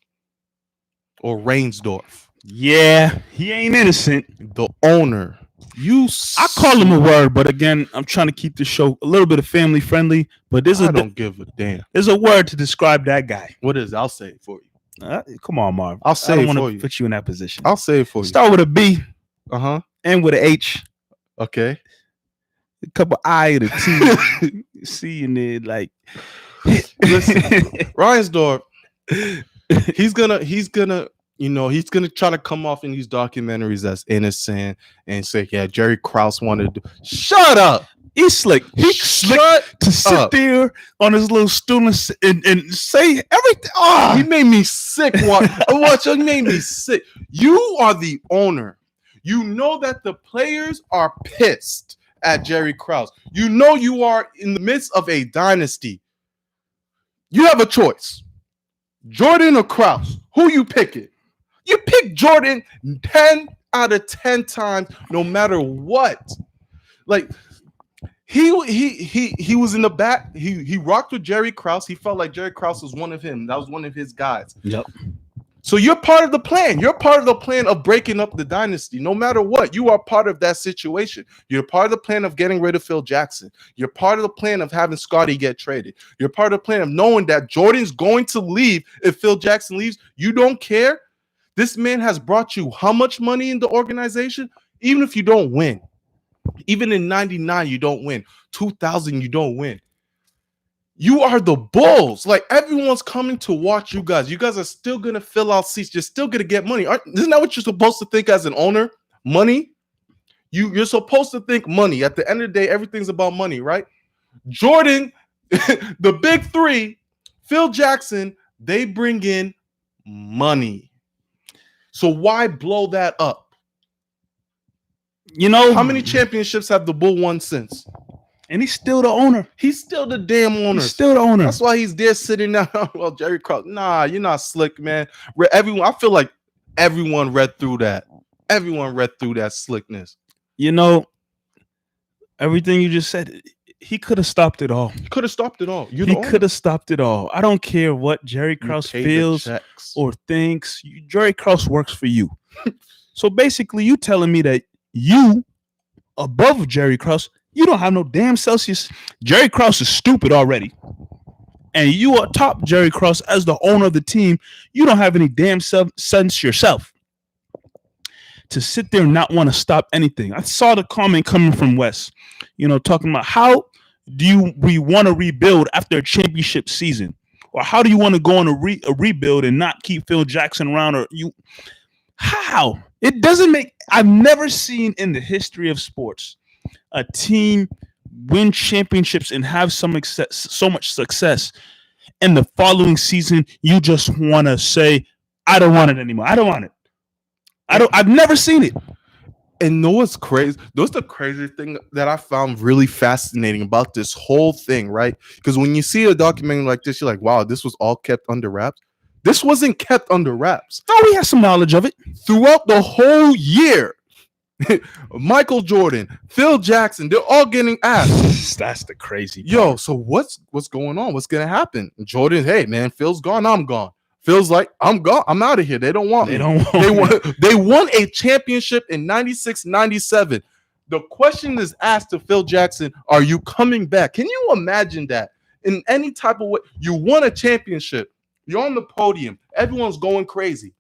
or Reinsdorf. Yeah, he ain't innocent. The owner. I call him a word, but again, I'm trying to keep the show a little bit of family friendly. But I don't give a damn. There's a word to describe that guy. What is it? I'll say it for you. Come on, Marv. I'll say it for you. I don't want to put you in that position. I'll say it for you. Start with a B. And with an H. Okay. A couple I and a T. C in there, like. Listen, Reinsdorf. He's gonna try to come off in these documentaries as innocent and say, yeah, Jerry Krause wanted to shut up. He's slick. He's slick to sit there on his little stool and say everything. Oh, he made me sick. He made me sick. You are the owner. You know that the players are pissed at Jerry Krause. You know you are in the midst of a dynasty. You have a choice. Jordan or Krause? Who you picking? You pick Jordan 10 out of 10 times, no matter what. Like he was in the back. He rocked with Jerry Krause. He felt like Jerry Krause was one of him. That was one of his guys. Yep. So you're part of the plan. You're part of the plan of breaking up the dynasty. No matter what, you are part of that situation. You're part of the plan of getting rid of Phil Jackson. You're part of the plan of having Scotty get traded. You're part of the plan of knowing that Jordan's going to leave if Phil Jackson leaves. You don't care. This man has brought you how much money in the organization? Even if you don't win. Even in 99, you don't win. 2000, you don't win. You are the Bulls. Like, everyone's coming to watch you guys. You guys are still going to fill out seats. You're still going to get money. Isn't that what you're supposed to think as an owner? Money? You're supposed to think money. At the end of the day, everything's about money, right? Jordan, the big three, Phil Jackson, they bring in money. So why blow that up? How many championships have the Bull won since? And he's still the owner. He's still the damn owner. He's still the owner. That's why he's there sitting down. Well, Jerry Krause, nah, you're not slick, man. I feel like everyone read through that. Everyone read through that slickness. Everything you just said, he could have stopped it all. He could have stopped it all. He could have stopped it all. I don't care what Jerry Krause feels or thinks. Jerry Krause works for you. So basically, you telling me that you, above Jerry Krause, you don't have no damn Celsius. Jerry Krause is stupid already. And you are top Jerry Krause as the owner of the team. You don't have any damn sense yourself to sit there and not want to stop anything. I saw the comment coming from Wes, talking about how we want to rebuild after a championship season? Or how do you want to go on a rebuild and not keep Phil Jackson around? How? It doesn't make... I've never seen in the history of sports a team win championships and have so much success, and the following season you just want to say, I don't want it anymore. I don't want it. I've never seen it. And know what's crazy? What's the crazy thing that I found really fascinating about this whole thing, right? Because when you see a documentary like this, you're like, wow, this was all kept under wraps. This wasn't kept under wraps. Oh, we had some knowledge of it throughout the whole year. Michael Jordan, Phil Jackson, they're all getting asked. That's the crazy part. Yo, so what's going on? What's gonna happen? Jordan, hey man, Phil's gone, I'm gone. Phil's like, I'm gone, I'm out of here. They don't want They me. don't want They won a championship in 96, 97. The question is asked to Phil Jackson, are you coming back? Can you imagine that? In any type of way, you won a championship, you're on the podium, everyone's going crazy,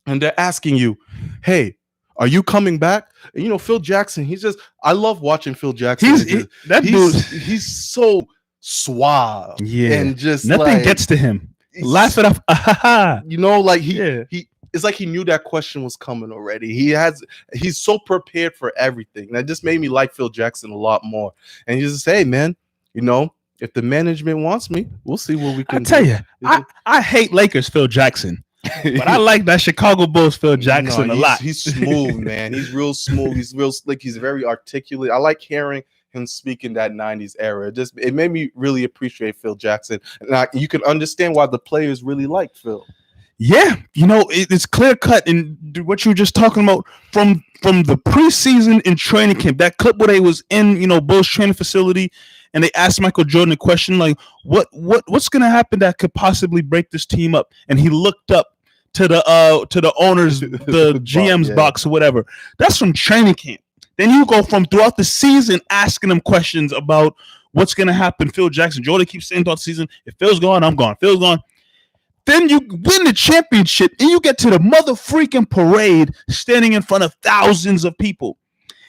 and they're asking you, hey, are you coming back? And you know, Phil Jackson, I love watching Phil Jackson. He's so suave. Yeah. And just nothing gets to him. Laugh it off. You know, like he it's like he knew that question was coming already. He's so prepared for everything. That just made me like Phil Jackson a lot more. And he just hey man, you know, if the management wants me, we'll see what we can do. I tell you, I hate Lakers Phil Jackson. But I like that Chicago Bulls Phil Jackson a lot. He's smooth, man. He's real smooth. He's real slick. He's very articulate. I like hearing him speak in that 90s era. It made me really appreciate Phil Jackson. And you can understand why the players really liked Phil. Yeah, you know, it's clear cut in what you were just talking about from the preseason and training camp. That clip where they was in, you know, Bulls training facility, and they asked Michael Jordan a question like, what's going to happen that could possibly break this team up? And he looked up to the owners, the GM's box or whatever. That's from training camp. Then you go from throughout the season asking them questions about what's going to happen. Phil Jackson, Jordan keeps saying throughout the season, if Phil's gone, I'm gone. Phil's gone. Then you win the championship and you get to the mother freaking parade standing in front of thousands of people.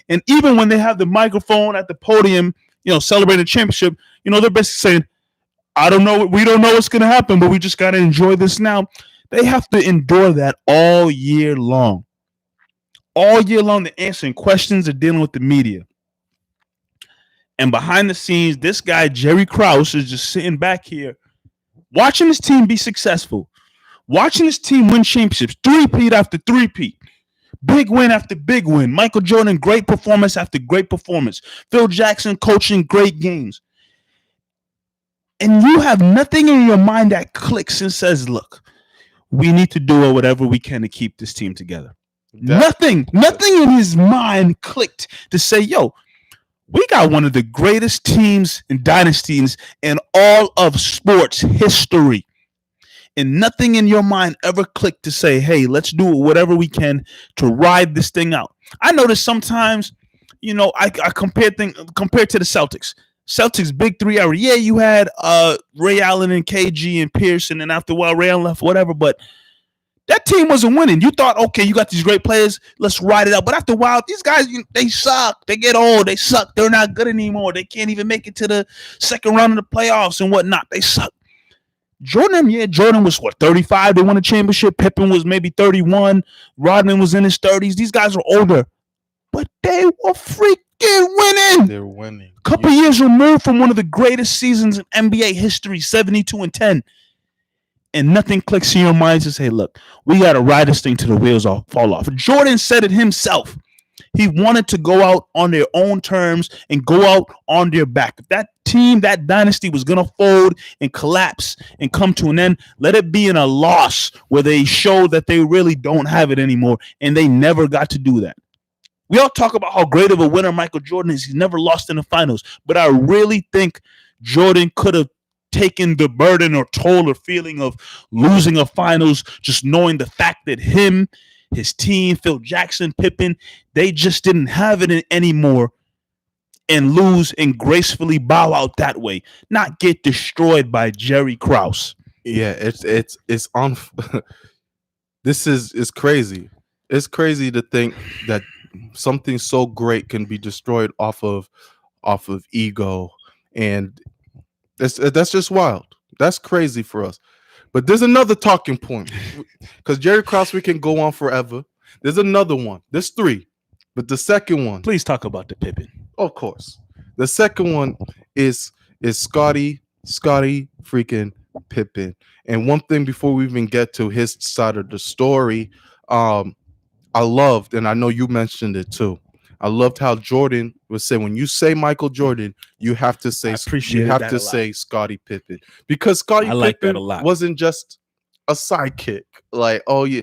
And even when they have the microphone at the podium, you know, celebrating the championship, you know, they're basically saying, I don't know, we don't know what's going to happen, but we just got to enjoy this now. They have to endure that all year long. All year long, they're answering questions, they're dealing with the media. And behind the scenes, this guy, Jerry Krause, is just sitting back here, watching his team be successful, watching his team win championships, three-peat after three-peat, big win after big win. Michael Jordan, great performance after great performance. Phil Jackson coaching great games. And you have nothing in your mind that clicks and says, look, we need to do whatever we can to keep this team together. Nothing in his mind clicked to say, yo, we got one of the greatest teams and dynasties in all of sports history. And nothing in your mind ever clicked to say, hey, let's do whatever we can to ride this thing out. I notice sometimes, you know, I compared to the Celtics. Celtics big three era. Yeah, you had Ray Allen and KG and Pearson, and after a while Ray Allen left, whatever, but that team wasn't winning. You thought, okay, you got these great players, let's ride it out. But after a while, these guys, they suck. They get old. They suck. They're not good anymore. They can't even make it to the second round of the playoffs and whatnot. They suck. Jordan was, 35? They won a championship. Pippen was maybe 31. Rodman was in his 30s. These guys were older. But they were freaking winning. They're winning. A couple years removed from one of the greatest seasons in NBA history, 72-10. And nothing clicks in your mind to say, look, we got to ride this thing till the wheels fall off. Jordan said it himself. He wanted to go out on their own terms and go out on their back. If that team, that dynasty was going to fold and collapse and come to an end, let it be in a loss where they show that they really don't have it anymore. And they never got to do that. We all talk about how great of a winner Michael Jordan is. He's never lost in the finals. But I really think Jordan could have taken the burden or toll or feeling of losing a finals, just knowing the fact that him, his team, Phil Jackson, Pippen, they just didn't have it anymore, and lose and gracefully bow out that way, not get destroyed by Jerry Krause. Yeah, it's on. This is crazy. It's crazy to think that something so great can be destroyed off of ego, and that's just wild. That's crazy for us. But there's another talking point, because Jerry Krause, we can go on forever. There's another one. There's three, but the second one. Please talk about the Pippen. Of course, the second one is Scottie freaking Pippen. And one thing before we even get to his side of the story, I loved, and I know you mentioned it too, I loved how Jordan was saying, when you say Michael Jordan, you have to say Scottie Pippen, because Scottie Pippen wasn't just a sidekick. Like, oh yeah,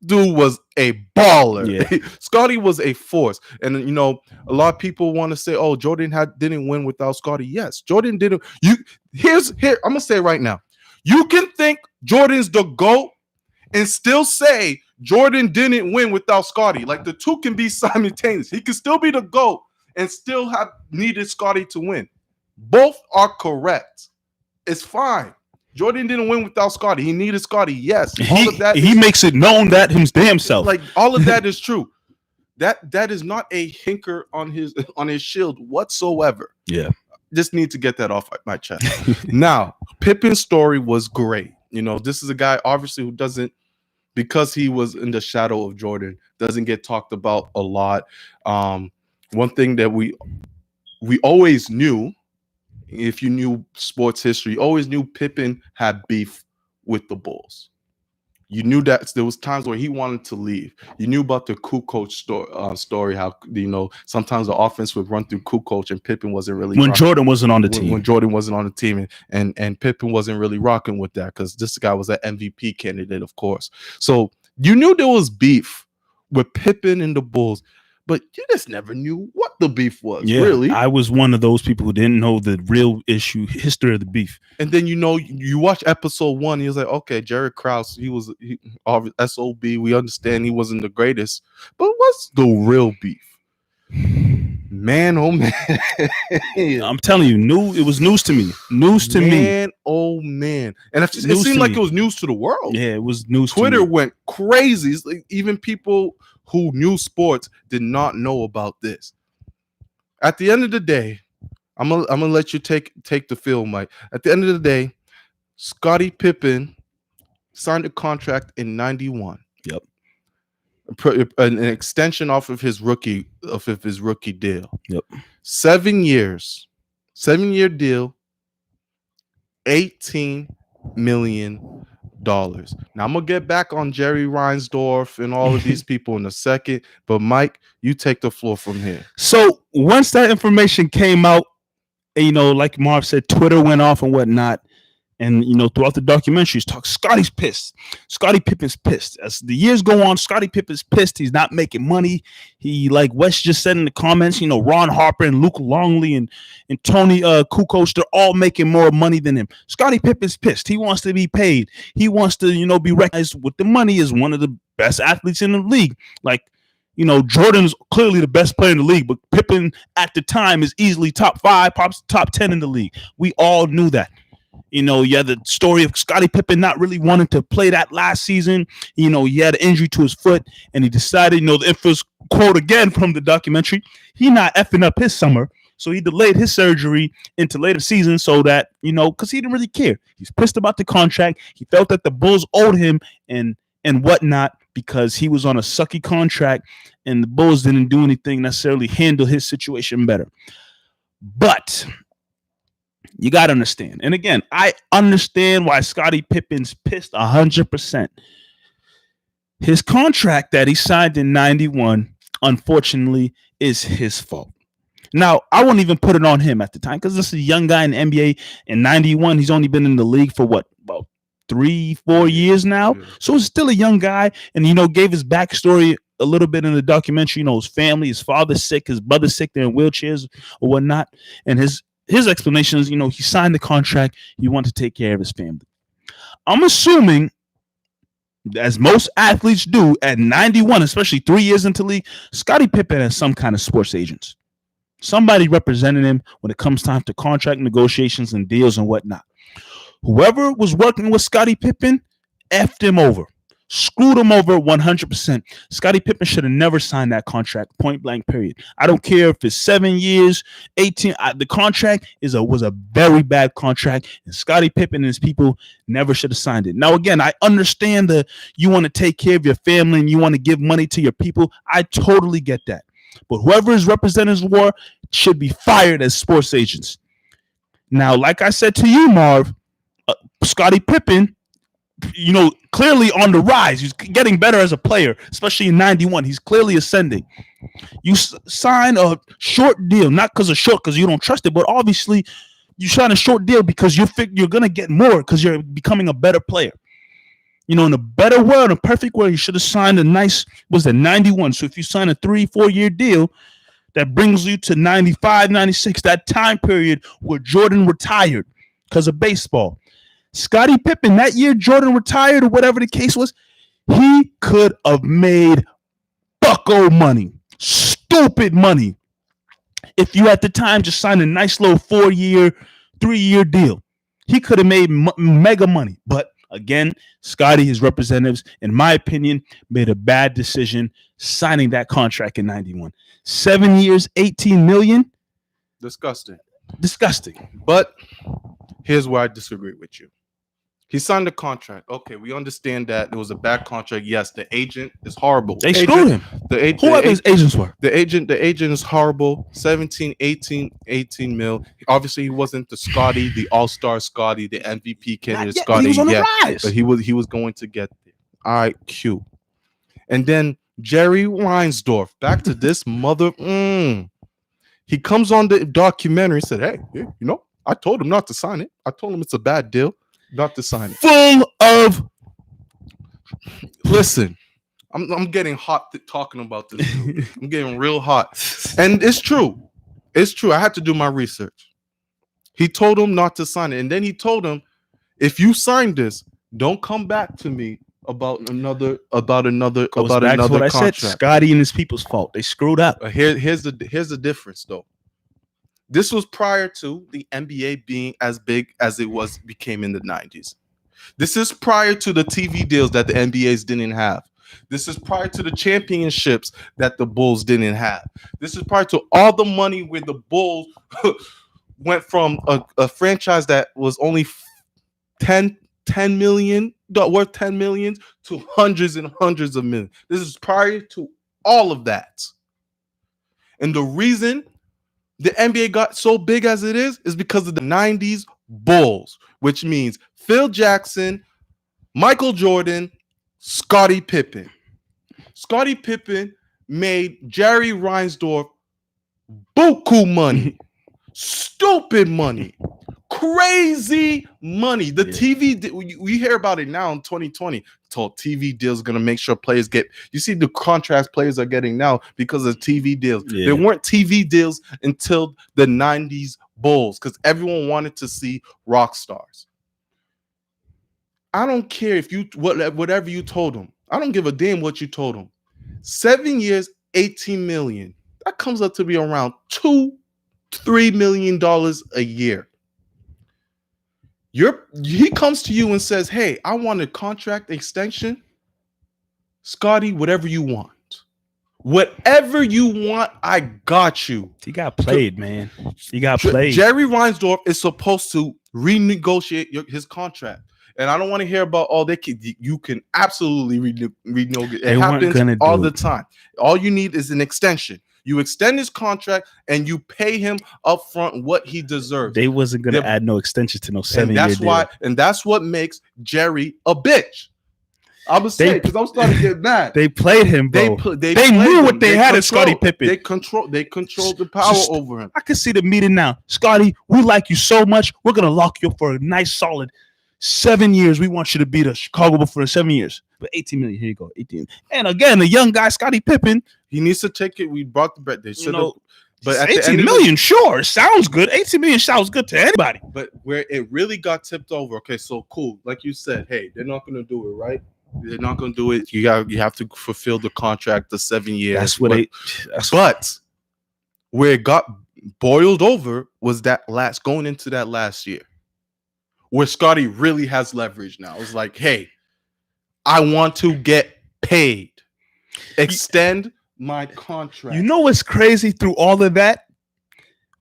dude was a baller. Yeah. Scotty was a force. And a lot of people want to say, oh, Jordan didn't win without Scotty. Yes, Jordan didn't. Here, I'm gonna say it right now. You can think Jordan's the GOAT and still say Jordan didn't win without Scotty. Like, the two can be simultaneous. He can still be the GOAT and still have needed Scotty to win. Both are correct. It's fine. Jordan didn't win without Scotty. He needed Scotty. Yes. All of that he makes it known that his damn self. Like, all of that is true. That is not a hinker on his shield whatsoever. Yeah. Just need to get that off my chest. Now, Pippen's story was great. This is a guy obviously who doesn't, because he was in the shadow of Jordan, doesn't get talked about a lot. One thing that we always knew, if you knew sports history, always knew Pippen had beef with the Bulls. You knew that there was times where he wanted to leave. You knew about the Kukoc story, how sometimes the offense would run through Kukoc and Pippen wasn't really when Jordan wasn't on the team. When Jordan wasn't on the team, and Pippen wasn't really rocking with that, because this guy was an MVP candidate, of course. So you knew there was beef with Pippen and the Bulls, but you just never knew what the beef was. Yeah, really. I was one of those people who didn't know the real history of the beef. And then you watch episode 1, he was like, okay, Jerry Krause, he was SOB. We understand he wasn't the greatest, but what's the real beef? Man, oh man. I'm telling you, it was news to me. News to me. Man, oh man. And it seemed like it was news to the world. Yeah, it was news. Twitter went crazy. It's like even people who knew sports did not know about this. At the end of the day, I'm gonna let you take the field, Mike. At the end of the day, Scottie Pippen signed a contract in 91. Yep. An extension off of his rookie deal. Yep. 7 years. 7-year deal. $18 million. Now I'm gonna get back on Jerry Reinsdorf and all of these people in a second, but Mike, you take the floor from here. So once that information came out, and, like Marv said, Twitter went off and whatnot, and throughout the documentaries, Scotty's pissed. Scottie Pippen's pissed. As the years go on, Scottie Pippen's pissed. He's not making money. He, like Wes just said in the comments, Ron Harper and Luke Longley and Tony Kukoc, they're all making more money than him. Scottie Pippen's pissed. He wants to be paid. He wants to, be recognized with the money as one of the best athletes in the league. Like, Jordan's clearly the best player in the league, but Pippen at the time is easily top 5, top 10 in the league. We all knew that. The story of Scottie Pippen not really wanting to play that last season. He had an injury to his foot, and he decided, the infamous quote again from the documentary, he not effing up his summer. So he delayed his surgery into later season so that, because he didn't really care. He's pissed about the contract. He felt that the Bulls owed him and whatnot because he was on a sucky contract and the Bulls didn't do anything necessarily handle his situation better. But you got to understand. And again, I understand why Scottie Pippen's pissed 100%. His contract that he signed in 91, unfortunately, is his fault. Now, I won't even put it on him at the time because this is a young guy in the NBA. In 91, he's only been in the league for what, about 3-4 years now. So he's still a young guy, and, gave his backstory a little bit in the documentary. His family, his father's sick, his brother's sick, they're in wheelchairs or whatnot. And his explanation is, he signed the contract. He wanted to take care of his family. I'm assuming, as most athletes do at 91, especially 3 years into league, Scottie Pippen has some kind of sports agents. Somebody representing him when it comes time to contract negotiations and deals and whatnot. Whoever was working with Scottie Pippen effed him over. Screwed him over 100%. Scottie Pippen should have never signed that contract, point blank, period. I don't care if it's 7 years, 18. The contract was a very bad contract, and Scottie Pippen and his people never should have signed it. Now, again, I understand that you want to take care of your family and you want to give money to your people. I totally get that. But whoever is representing the war should be fired as sports agents. Now, like I said to you, Marv, Scottie Pippen, clearly on the rise. He's getting better as a player, especially in 91. He's clearly ascending. You sign a short deal, not because you don't trust it, but obviously you sign a short deal because you're going to get more because you're becoming a better player. In a better world, a perfect world, he should have signed a nice, was it 91? So if you sign a 3-4 year deal, that brings you to 95, 96, that time period where Jordan retired because of baseball. Scottie Pippen, that year Jordan retired or whatever the case was, he could have made bucko money, stupid money, if you at the time just signed a nice little 4-year, 3-year deal. He could have made mega money. But again, Scottie, his representatives, in my opinion, made a bad decision signing that contract in 91. 7 years, 18 million. Disgusting. But here's where I disagree with you. He signed the contract. Okay, we understand that it was a bad contract. Yes, the agent is horrible. They screwed him. Whoever his agents were. The agent is horrible. 17, 18 mil. Obviously, he wasn't the Scottie, the all-star Scottie, the MVP candidate Scottie. He was on the rise. But he was going to get there. All right, Q. And then Jerry Reinsdorf, back to this mother. He comes on the documentary and said, hey, I told him not to sign it. I told him it's a bad deal not to sign it. Full of. Listen, I'm getting hot talking about this dude. I'm getting real hot. And it's true. I had to do my research. He told him not to sign it. And then he told him, if you sign this, don't come back to me about another contract. I said, Scottie and his people's fault. They screwed up. Here's the difference, though. This was prior to the NBA being as big as it became in the 90s. This is prior to the TV deals that the NBAs didn't have. This is prior to the championships that the Bulls didn't have. This is prior to all the money where the Bulls went from a franchise that was only 10 million, worth 10 million, to hundreds and hundreds of millions. This is prior to all of that. And the reason the NBA got so big as it is because of the 90s Bulls, which means Phil Jackson, Michael Jordan, Scottie Pippen. Scottie Pippen made Jerry Reinsdorf buku money, stupid money, crazy money. The TV, we hear about it now in 2020. Told TV deals going to make sure players get. You see the contracts players are getting now because of TV deals. Yeah. There weren't TV deals until the 90s Bulls because everyone wanted to see rock stars. I don't care if whatever you told them. I don't give a damn what you told them. 7 years, 18 million. That comes up to be around $2-3 million a year. He comes to you and says, hey, I want a contract extension. Scottie, whatever you want. Whatever you want, I got you. He got played, man. He got played. Jerry Reinsdorf is supposed to renegotiate his contract. And I don't want to hear about you can absolutely renegotiate. It happens all the time. All you need is an extension. You extend his contract and you pay him up front what he deserves. They wasn't going to add no extension to no 7-year deal. And that's what makes Jerry a bitch. I was saying because I'm starting to get mad. They played him, bro. They knew what they had in Scottie Pippen. They controlled the power over him. I can see the meeting now. Scottie, we like you so much. We're going to lock you up for a nice solid 7 years. We want you to be the Chicago Bulls for 7 years. But 18 million, here you go, 18. And again, the young guy, Scottie Pippen, he needs to take it. We brought the bread. They should have. But at 18 million, sure, sounds good. 18 million sounds good to anybody. But where it really got tipped over, okay, so cool. Like you said, hey, they're not going to do it, right? They're not going to do it. You have to fulfill the contract, the 7 years. But where it got boiled over was going into that last year, where Scottie really has leverage now. It's like, hey, I want to get paid. Extend my contract. You know what's crazy through all of that?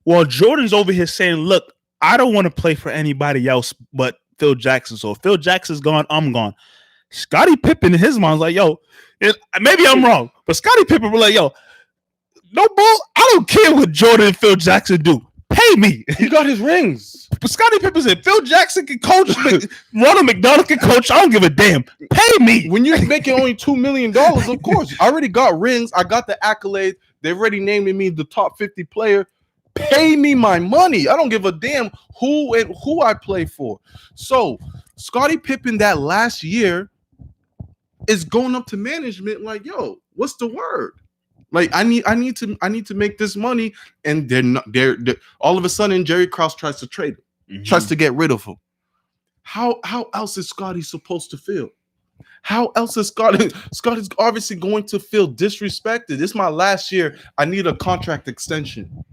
Well, Jordan's over here saying, look, I don't want to play for anybody else but Phil Jackson. So if Phil Jackson's gone, I'm gone. Scottie Pippen in his mind was like, yo, maybe I'm wrong, but Scottie Pippen was like, yo, no bull, I don't care what Jordan and Phil Jackson do. Pay me. He got his rings. But Scottie Pippen said, Phil Jackson can coach, Ronald McDonald can coach. I don't give a damn. Pay me. When you're making only $2 million, of course. I already got rings. I got the accolades. They already named me the top 50 player. Pay me my money. I don't give a damn who I play for. So Scottie Pippen that last year is going up to management like, yo, what's the word? Like, I need to make this money, and they're all of a sudden Jerry Krause tries to trade him, tries to get rid of him. How else is Scotty supposed to feel? How else is Scotty's obviously going to feel disrespected? This is my last year. I need a contract extension.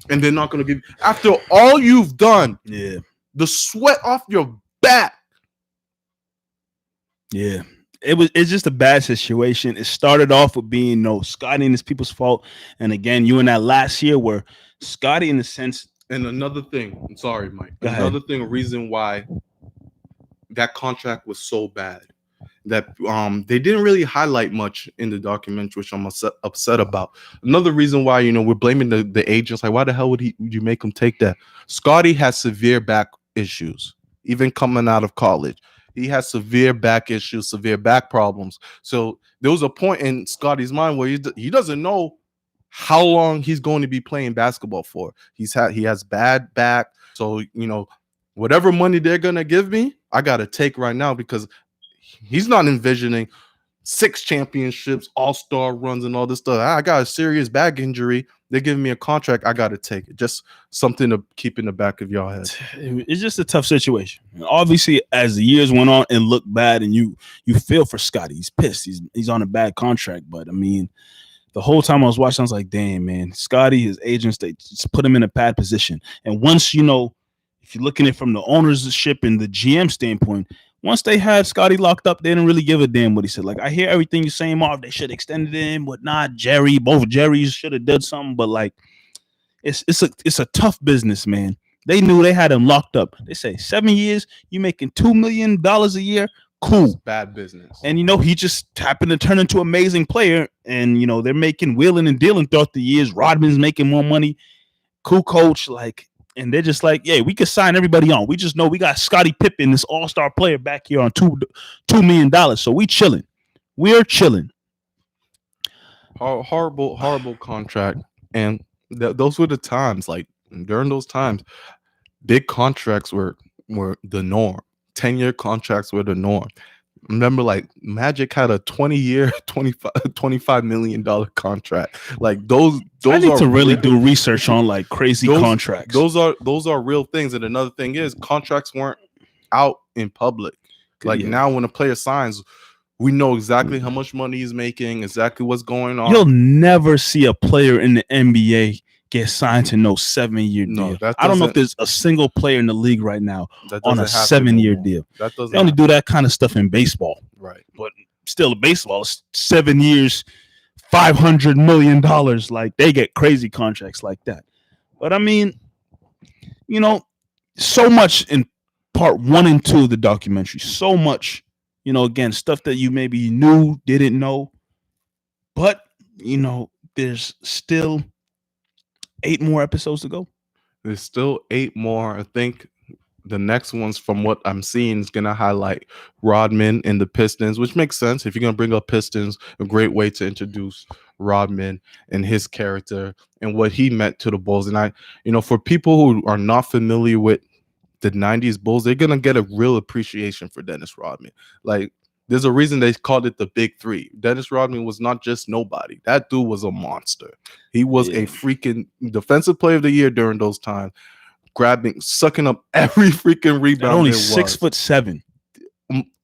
And they're not going to give, after all you've done, the sweat off your back. Yeah. It's just a bad situation. It started off with being Scotty and his people's fault. And again, you in that last year where Scotty, in a sense. And another thing, I'm sorry, Mike. Another thing, a reason why that contract was so bad that they didn't really highlight much in the documentary, which I'm upset about. Another reason why, we're blaming the agents. Like, why the hell would you make him take that? Scotty has severe back issues, even coming out of college. He has severe back issues, severe back problems. So there was a point in Scotty's mind where he doesn't know how long he's going to be playing basketball for. He has bad back. So, whatever money they're going to give me, I got to take right now, because he's not envisioning 6 championships, all-star runs, and all this stuff. I got a serious back injury. They're giving me a contract. I got to take it. Just something to keep in the back of your head. It's just a tough situation. Obviously, as the years went on and looked bad, and you feel for Scotty. He's pissed. He's on a bad contract. But, I mean, the whole time I was watching, I was like, damn, man. Scotty, his agents, they just put him in a bad position. And once, if you're looking at it from the ownership and the GM standpoint, once they had Scotty locked up, they didn't really give a damn what he said. Like, I hear everything you're saying, Marv. They should have extended him, whatnot. Both Jerrys should have done something. But, like, it's a tough business, man. They knew they had him locked up. They say 7 years, you making $2 million a year. Cool. It's bad business. And, he just happened to turn into an amazing player. And, they're making wheeling and dealing throughout the years. Rodman's making more money. Cool coach, like. And they're just like, yeah, we could sign everybody on. We just know we got Scottie Pippen, this all-star player, back here on $2 million. So we chilling. We're chilling. Horrible contract. And those were the times. Like, during those times, big contracts were the norm. 10-year contracts were the norm. Remember, like, Magic had a 20-year, $25 million contract. Like, those I need are to really do research on, like, crazy contracts. Those are real things. And another thing is, contracts weren't out in public. Like, now when a player signs, we know exactly how much money he's making, exactly what's going on. You'll never see a player in the NBA get signed to no 7-year deal. I don't know if there's a single player in the league right now on a 7-year deal. They only do that kind of stuff in baseball. Right. But still, in baseball, it's 7 years, $500 million. Like, they get crazy contracts like that. But, I mean, so much in part 1 and 2 of the documentary. So much, again, stuff that you maybe knew, didn't know. But, there's still 8 more episodes to go. There's still 8 more. I think the next ones, from what I'm seeing, is going to highlight Rodman and the Pistons, which makes sense. If you're going to bring up Pistons, a great way to introduce Rodman and his character and what he meant to the Bulls. And for people who are not familiar with the 90s Bulls, they're going to get a real appreciation for Dennis Rodman. Like, there's a reason they called it the Big Three. Dennis Rodman was not just nobody. That dude was a monster. He was a freaking defensive player of the year during those times, sucking up every freaking rebound. Only 6'7".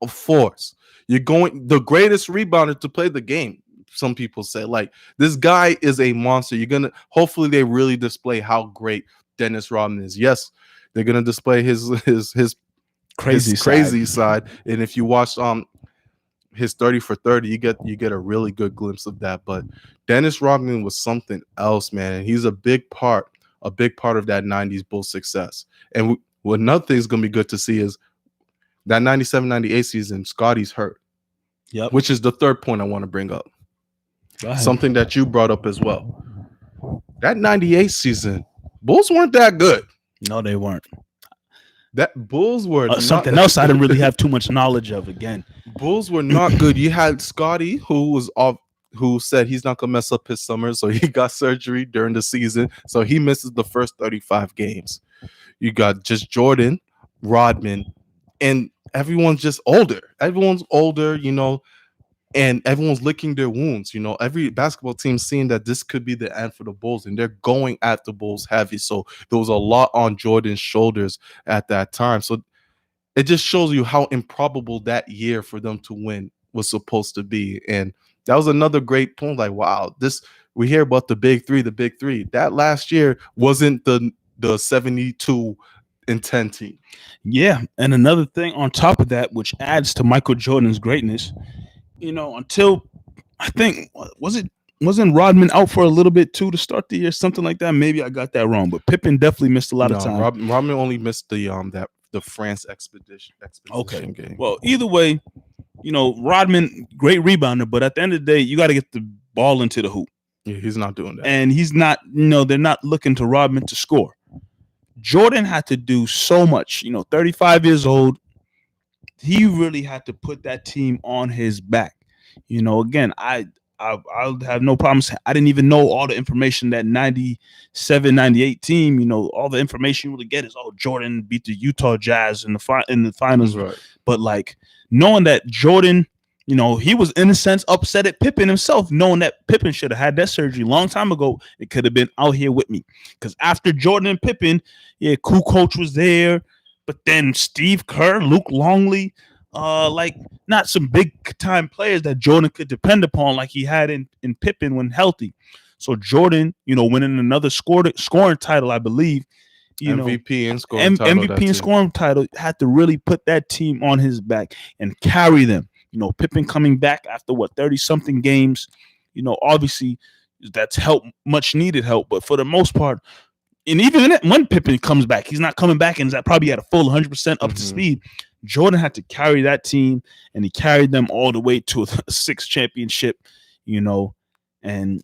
Of force. You're going the greatest rebounder to play the game. Some people say, like, this guy is a monster. Hopefully they really display how great Dennis Rodman is. Yes, they're gonna display his crazy side. And if you watch his 30 for 30, you get a really good glimpse of that. But Dennis Rodman was something else, man. He's a big part of that 90s Bulls success. And what another thing is going to be good to see is that 97-98 season, Scotty's hurt. Yep. Which is the third point I want to bring up. Something that you brought up as well. That 98 season, Bulls weren't that good. No, they weren't. That Bulls were something else I didn't really have too much knowledge of. Again, Bulls were not good. You had Scotty, who said he's not gonna mess up his summer, so he got surgery during the season, so he misses the first 35 games. You got just Jordan, Rodman, and everyone's just older. Everyone's older. and everyone's licking their wounds. Every basketball team seeing that this could be the end for the Bulls, and they're going at the Bulls heavy. So there was a lot on Jordan's shoulders at that time. So it just shows you how improbable that year for them to win was supposed to be. And that was another great point. Like, wow, we hear about the big three. That last year wasn't the 72-10 team. Yeah, and another thing on top of that, which adds to Michael Jordan's greatness, until I think wasn't Rodman out for a little bit too to start the year, something like that. Maybe I got that wrong, but Pippen definitely missed a lot of time. Rodman only missed the France expedition game. Well, either way, Rodman, great rebounder, but at the end of the day, you got to get the ball into the hoop. Yeah, he's not doing that. And he's not, they're not looking to Rodman to score. Jordan had to do so much, 35 years old. He really had to put that team on his back. Again, I'll have no problems. I didn't even know all the information that 97, 98 team, all the information you really get is, Jordan beat the Utah Jazz in the finals. Right. But like knowing that Jordan, he was in a sense upset at Pippen himself, knowing that Pippen should have had that surgery a long time ago. It could have been out here with me. Because after Jordan and Pippen, cool coach was there. But then Steve Kerr, Luke Longley, not some big time players that Jordan could depend upon like he had in Pippen when healthy. So Jordan, winning another scoring title, I believe. MVP and scoring title. MVP and scoring title, had to really put that team on his back and carry them. Pippen coming back after 30-something games, obviously that's much needed help. But for the most part, and even when Pippen comes back, he's not coming back and is probably at a full 100% up to speed. Jordan had to carry that team, and he carried them all the way to a sixth championship, and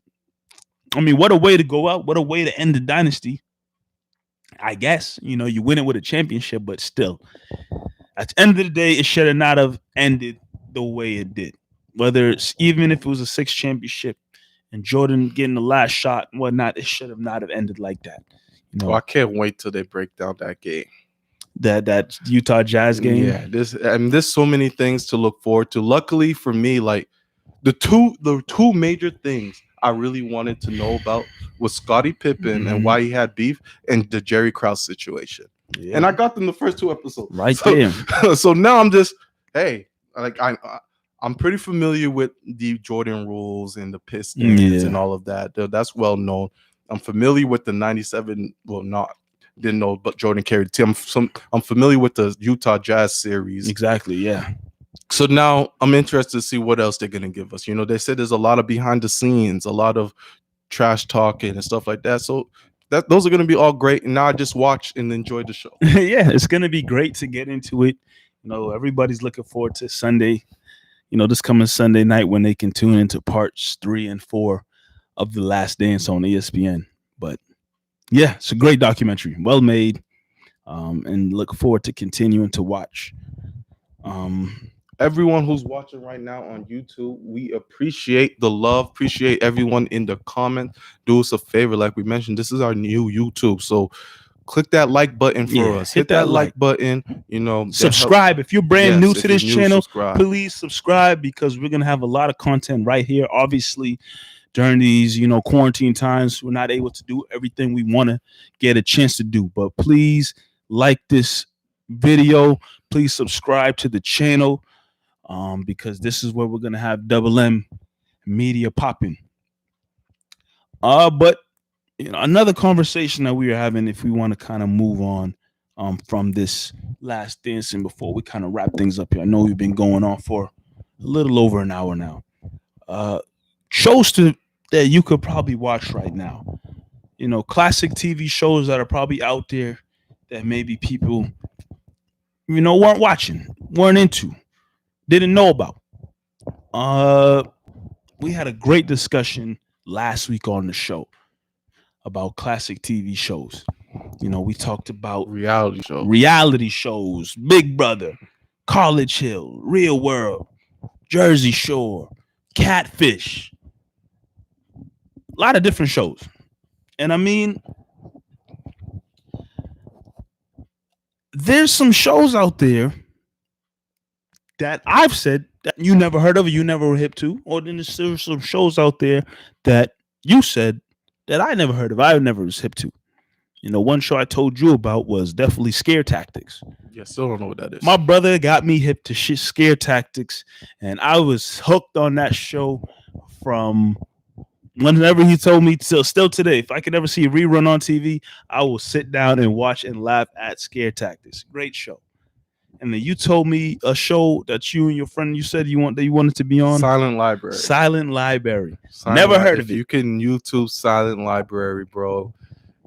I mean, what a way to go out. What a way to end the dynasty. I guess, you win it with a championship, but still, at the end of the day, it should have not have ended the way it did. Even if it was a sixth championship and Jordan getting the last shot and whatnot, it should have not have ended like that. I can't wait till they break down that game. That Utah Jazz game. Yeah, there's so many things to look forward to. Luckily for me, like the two major things I really wanted to know about was Scottie Pippen and why he had beef, and the Jerry Krause situation. Yeah. And I got them the first two episodes. Right there. So now I'm just, hey, like I'm pretty familiar with the Jordan rules and the Pistons and all of that. That's well known. I'm familiar with the 97. Well, didn't know, but Jordan carried the team. I'm familiar with the Utah Jazz series. Exactly. Yeah. So now I'm interested to see what else they're gonna give us. They said there's a lot of behind the scenes, a lot of trash talking and stuff like that. So those are gonna be all great. And now I just watch and enjoy the show. Yeah, it's gonna be great to get into it. Everybody's looking forward to Sunday. This coming Sunday night when they can tune into parts 3 and 4 of The Last Dance on ESPN. But yeah, it's a great documentary, well made, and look forward to continuing to watch. Everyone who's watching right now on YouTube, we appreciate the love, appreciate everyone in the comments. Do us a favor, like we mentioned, this is our new YouTube, so click that like button for us. Hit that like button. Subscribe if you're brand new to this channel. Please subscribe, because we're gonna have a lot of content right here. Obviously, during these quarantine times, we're not able to do everything we want to get a chance to do. But please like this video. Please subscribe to the channel, because this is where we're gonna have Double M Media popping. But another conversation that we were having, if we want to kind of move on from this Last Dancing before we kind of wrap things up here. I know we've been going on for a little over an hour now. Shows that you could probably watch right now. Classic TV shows that are probably out there that maybe people, weren't watching, weren't into, didn't know about. We had a great discussion last week on the show about classic TV shows. We talked about reality shows, Big Brother, College Hill, Real World, Jersey Shore, Catfish, a lot of different shows. And I mean, there's some shows out there that I've said that you never heard of, or you never were hip to, or then there's some shows out there that you said that I never heard of, I never was hip to. You know, one show I told you about was definitely Scare Tactics. Yeah, still don't know what that is. My brother got me hip to shit Scare Tactics, and I was hooked on that show from whenever he told me till still today. If I could ever see a rerun on TV, I will sit down and watch and laugh at Scare Tactics. Great show. And then you told me a show that you and your friend you said you wanted to be on. Silent Library. Silent Library. Silent Never heard of it. You can YouTube Silent Library, bro.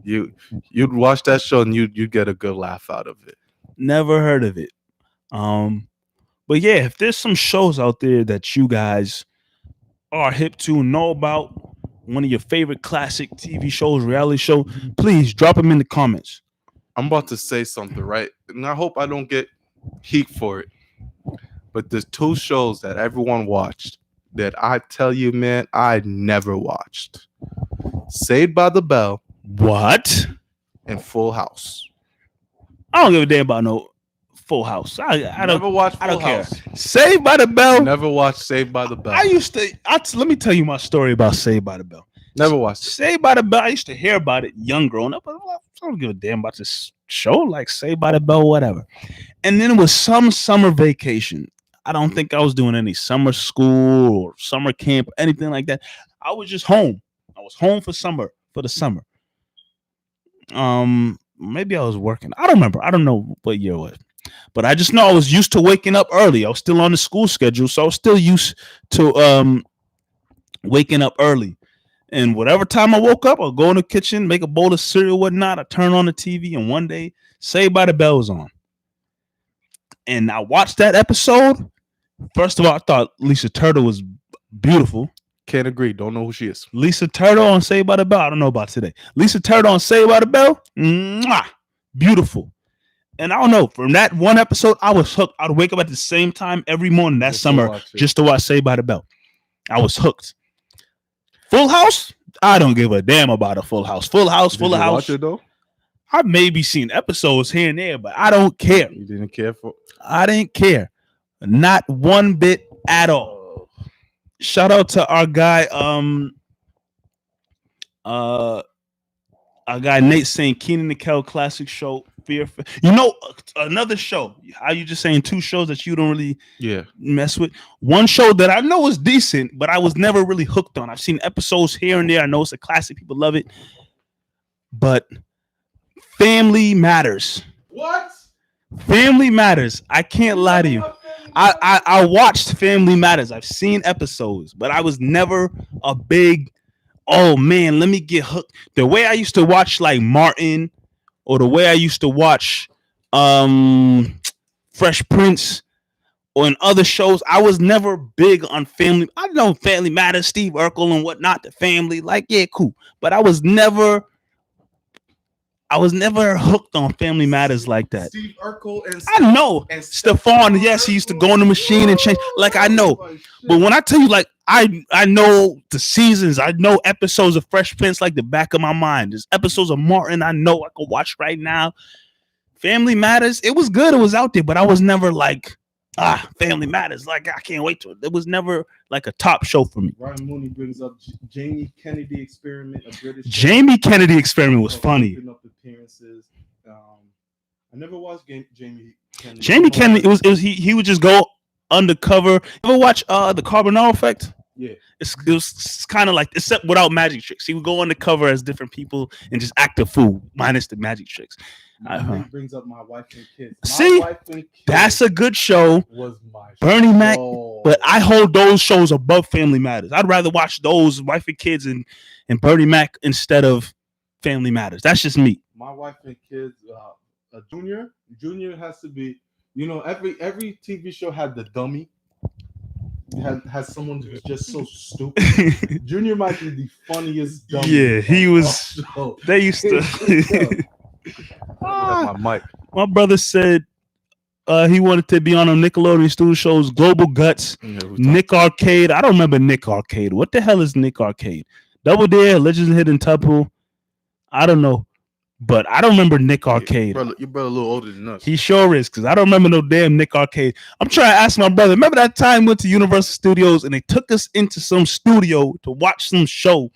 You'd watch that show and you'd get a good laugh out of it. Never heard of it. But yeah, if there's some shows out there that you guys are hip to, know about, one of your favorite classic TV shows, reality show, please drop them in the comments. I'm about to say something, right? And I hope I don't get heat for it. But there's two shows that everyone watched that I tell you, man, I never watched. Saved by the Bell. What? And Full House. I don't give a damn about no Full House. I don't never watched Full Full House. House. Saved by the Bell. Never watched Saved by the Bell. Let me tell you my story about Saved by the Bell. Never watched it. Saved by the Bell. I used to hear about it young growing up, but I don't give a damn about this show like Saved by the Bell, whatever. And then it was some summer vacation. I don't think I was doing any summer school or summer camp, anything like that. I was just home. I was home for the summer. Maybe I was working. I don't remember. I don't know what year it was. But I just know I was used to waking up early. I was still on the school schedule, so I was still used to waking up early. And whatever time I woke up, I'll go in the kitchen, make a bowl of cereal, whatnot. I turn on the TV, and one day, Saved by the Bell was on. And I watched that episode. First of all, I thought Lisa Turtle was beautiful. Can't agree. Don't know who she is. Lisa Turtle on Saved by the Bell. I don't know about today. Lisa Turtle on Saved by the Bell. Mwah, beautiful. And I don't know. From that one episode, I was hooked. I'd wake up at the same time every morning that summer just to watch Saved by the Bell. I was hooked. Full House? I don't give a damn about a Full House. Full House. Did you watch it though? I've maybe seen episodes here and there, but I don't care. You didn't care for? I didn't care. Not one bit at all. Shout out to our guy, Nate saying Keenan and Kel classic show. Fear. You know, another show. How you just saying two shows that you don't really mess with? One show that I know is decent, but I was never really hooked on. I've seen episodes here and there. I know it's a classic. People love it. But Family Matters. What? Family Matters. I can't lie to you. I watched Family Matters. I've seen episodes, but I was never a big, oh man, let me get hooked. The way I used to watch like Martin, or the way I used to watch Fresh Prince, or in other shows, I was never big on Family. I know Family Matters, Steve Urkel and whatnot, the family, like, yeah, cool. But I was never hooked on Family Matters like that. Steve Urkel and I know. And Stefan, yes, he used to go in the machine and change. Like, I know. But when I tell you, like, I know the seasons, I know episodes of Fresh Prince like the back of my mind. There's episodes of Martin I know I could watch right now. Family Matters, it was good. It was out there, but I was never like, Family Matters. Like, I can't wait to it. It was never like a top show for me. Ryan Mooney brings up Jamie Kennedy Experiment, a British Jamie Kennedy Experiment was funny. Appearances. I never watched Jamie Kennedy. Jamie Kennedy, it was he would just go undercover. You ever watch the Carbonell Effect? Yeah. It was kind of like, except without magic tricks. He would go undercover as different people and just act a fool minus the magic tricks. Brings up My Wife and Kids. See, that's a good show. Was my Bernie Mac, but I hold those shows above Family Matters. I'd rather watch those Wife and Kids and Bernie Mac instead of Family Matters. That's just me. My Wife and Kids. Junior has to be. You know, every TV show had the dummy. Has someone who's just so stupid. Junior might be the funniest dummy. Yeah, he was. They used to. My brother said he wanted to be on a Nickelodeon studio shows, Global Guts, Nick Arcade. I don't remember Nick Arcade. What the hell is Nick Arcade? Double Dare, Legends of Hidden Temple. I don't know. But I don't remember Nick Arcade. Your brother a little older than us. He sure is, because I don't remember no damn Nick Arcade. I'm trying to ask my brother. Remember that time we went to Universal Studios and they took us into some studio to watch some show?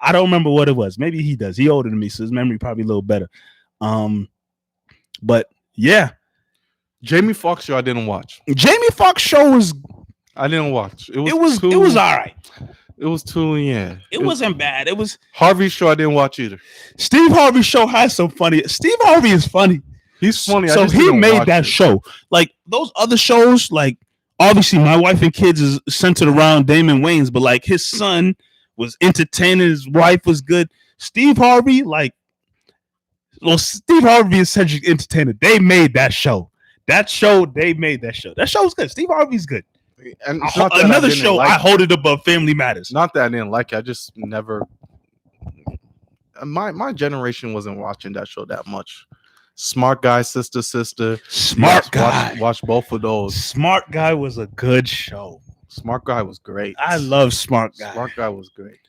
I don't remember what it was. Maybe he does. He older than me, so his memory probably a little better. But yeah, Jamie Foxx show I didn't watch. Jamie Foxx show was. I didn't watch. It was all right. It was too, yeah. It wasn't bad. It was Harvey's show I didn't watch either. Steve Harvey's show has some funny. Steve Harvey is funny. He's funny. So he made that show. Like those other shows, like obviously My Wife and Kids is centered around Damon Wayans, but like his son was entertaining, his wife was good. Steve Harvey, Steve Harvey and Cedric Entertainer, they made that show. That show was good. Steve Harvey's good. And another show I hold it above Family Matters. Not that I didn't like it. I just never. My generation wasn't watching that show that much. Smart Guy, Sister. Smart Guy. Watch both of those. Smart Guy was a good show. Smart Guy was great. I love Smart Guy. Smart Guy was great.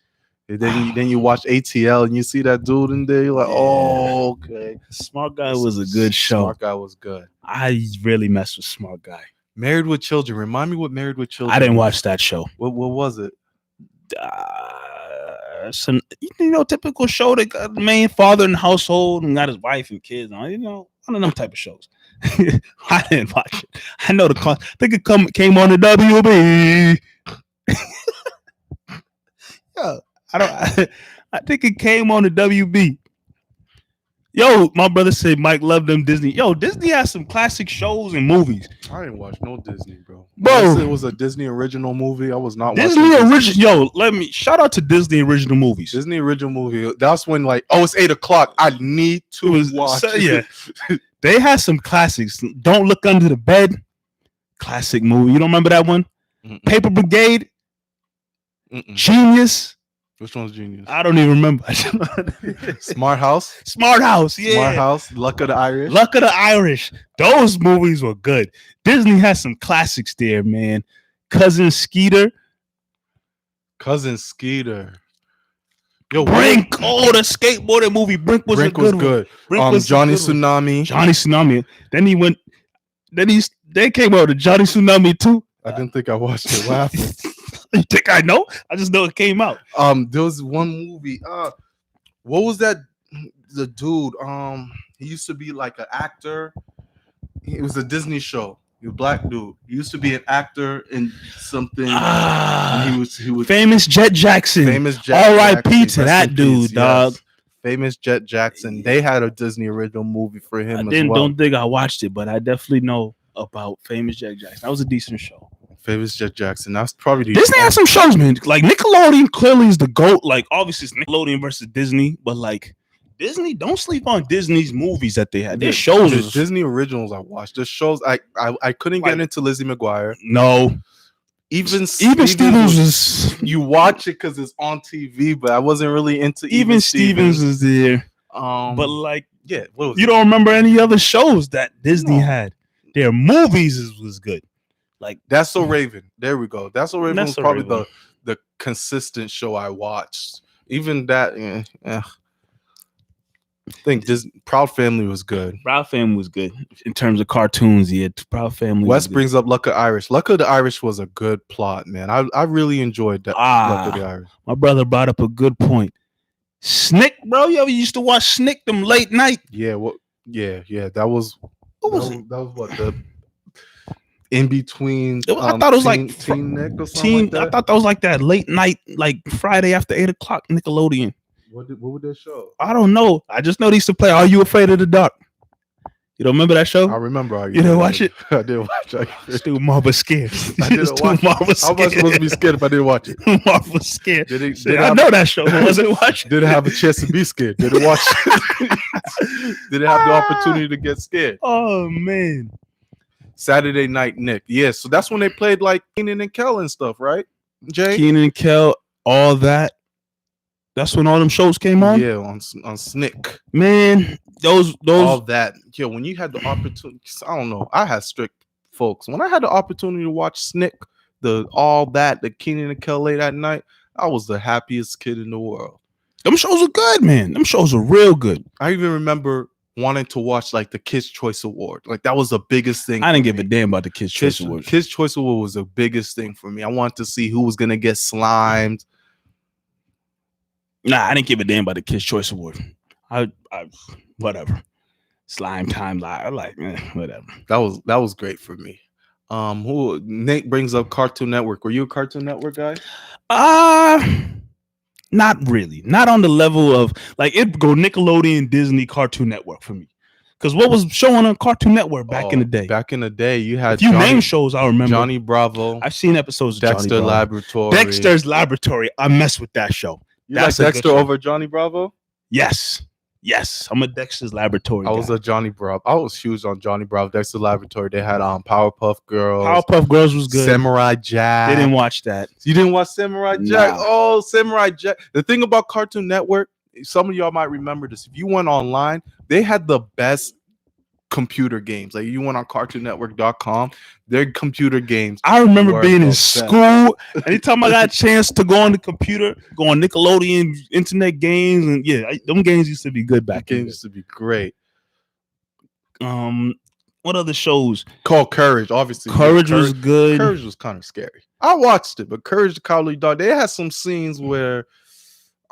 And then you watch ATL and you see that dude in there. You're like, oh, okay. Smart Guy was a good show. Smart Guy was good. I really messed with Smart Guy. Married with Children. Remind me what Married with Children. I didn't watch that show. What was it? Some typical show that got the main father in the household and got his wife and kids on. One of them type of shows. I didn't watch it. I know I think it came on the WB. Yeah, I think it came on the WB. Yo, my brother said Mike loved them Disney. Yo, Disney has some classic shows and movies. I didn't watch no Disney, bro. Bro, it was a Disney original movie. I was not Disney original. Yo, shout out to Disney original movies. Disney original movie. That's when it's 8:00. I need to watch. Yeah, they had some classics. Don't Look Under the Bed. Classic movie. You don't remember that one? Mm-mm. Paper Brigade. Mm-mm. Genius. Which one's Genius? I don't even remember. Smart House. Yeah. Smart House. Luck of the Irish. Those movies were good. Disney has some classics there, man. Cousin Skeeter. Yo, Brink. Oh, the skateboarding movie. Brink was good. Johnny Tsunami. They came out to Johnny Tsunami too. I didn't think I watched it. What happened? You think I know? I just know it came out. There was one movie. What was that? The dude. He used to be like an actor. It was a Disney show. He was a black dude. He used to be an actor in something. He was Famous Jet Jackson. R.I.P. to that dude, dog. Yes. Famous Jet Jackson. They had a Disney original movie for him. Don't think I watched it, but I definitely know about Famous Jet Jackson. That was a decent show. Famous Jet Jackson. That's probably Disney has some shows, man. Like Nickelodeon clearly is the GOAT. Like obviously it's Nickelodeon versus Disney, but like Disney, don't sleep on Disney's movies that they had. Their shows, the Disney originals I watched. The shows I couldn't get into Lizzie McGuire. No, even Stevens was. You watch it because it's on TV, but I wasn't really into. Even Stevens was there. But like, yeah, you don't remember any other shows that Disney had? Their movies was good. Like That's So Raven. There we go. That's So Raven was probably the consistent show I watched. Even that, I think Proud Family was good. Proud Family was good in terms of cartoons. Yeah, Proud Family. Wes brings up Luck of the Irish. Luck of the Irish was a good plot, man. I really enjoed that. Luck of the Irish. My brother brought up a good point. Snick, bro. You ever used to watch Snick them late night? Yeah. Yeah. That was. What was it? That was what the. In between, I thought it was Teen Nick or something like that. I thought that was like that late night, like Friday after 8:00 Nickelodeon. What would that show? I don't know. I just know they used to play Are You Afraid of the Dark? You don't remember that show? I remember. You didn't watch it? I did watch it. Dude, Marv was scared. I didn't watch it. How was I supposed to be scared if I didn't watch it? Marv was scared. I know that show. I wasn't watching. Didn't have a chance to be scared. Didn't watch it. Didn't have the opportunity to get scared. Oh, man. Saturday Night Nick. Yeah, so that's when they played like Keenan and Kel and stuff, right? Jay? Keenan and Kel, all that. That's when all them shows came on? Yeah, on Snick. Man, those all that. Yeah, when you had the opportunity, I don't know. I had strict folks. When I had the opportunity to watch Snick, the Keenan and Kel late at night, I was the happiest kid in the world. Them shows are good, man. Them shows are real good. I even remember wanting to watch like the Kids Choice Award. Like that was the biggest thing. I didn't give a damn about the Kids Choice Award. Kids Choice Award was the biggest thing for me. I wanted to see who was gonna get slimed. Nah, I didn't give a damn about the Kids Choice Award. I whatever. Slime time, whatever. That was great for me. Who Nate brings up Cartoon Network. Were you a Cartoon Network guy? Not really. Not on the level of like it go Nickelodeon, Disney, Cartoon Network for me. Because what was showing on Cartoon Network back in the day? Back in the day, you had a few name shows. I remember Johnny Bravo. I've seen episodes of Dexter Laboratory. Dexter's Laboratory. I mess with that show. That's like Dexter over Johnny Bravo? Yes. I'm a Dexter's Laboratory. I was a Johnny Bravo. I was huge on Johnny Bravo, Dexter's Laboratory. They had Powerpuff Girls. Powerpuff Girls was good. Samurai Jack. They didn't watch that. You didn't watch Samurai Jack? Oh, Samurai Jack. The thing about Cartoon Network, some of y'all might remember this. If you went online, they had the best computer games. Like you went on cartoonnetwork.com, their computer games. I remember being in school. Anytime I got a chance to go on the computer, go on Nickelodeon internet games, and them games used to be good back then. Games used to be great. What other shows? Called Courage, obviously. Courage was good. Courage was kind of scary. I watched it, but Courage the Cowardly Dog, they had some scenes where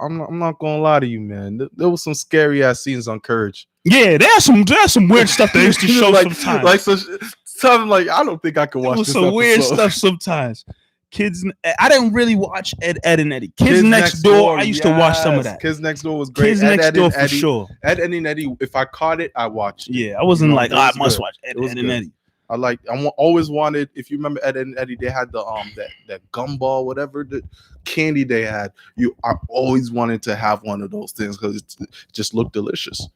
I'm not gonna lie to you, man. There was some scary ass scenes on Courage. Yeah, there's some weird stuff they used to show sometimes. Like something like I don't think I could watch. Some weird stuff sometimes. Kids, I didn't really watch Ed, and Eddie. Kids Next Door. I used to watch some of that. Kids Next Door was great. Kids Next Door for sure. Ed, and Eddie. If I caught it, I watched it. Yeah, I wasn't I must watch Ed, and Eddie. I always wanted. If you remember Ed and Eddie, they had the that gumball, whatever the candy they had. I always wanted to have one of those things because it just looked delicious.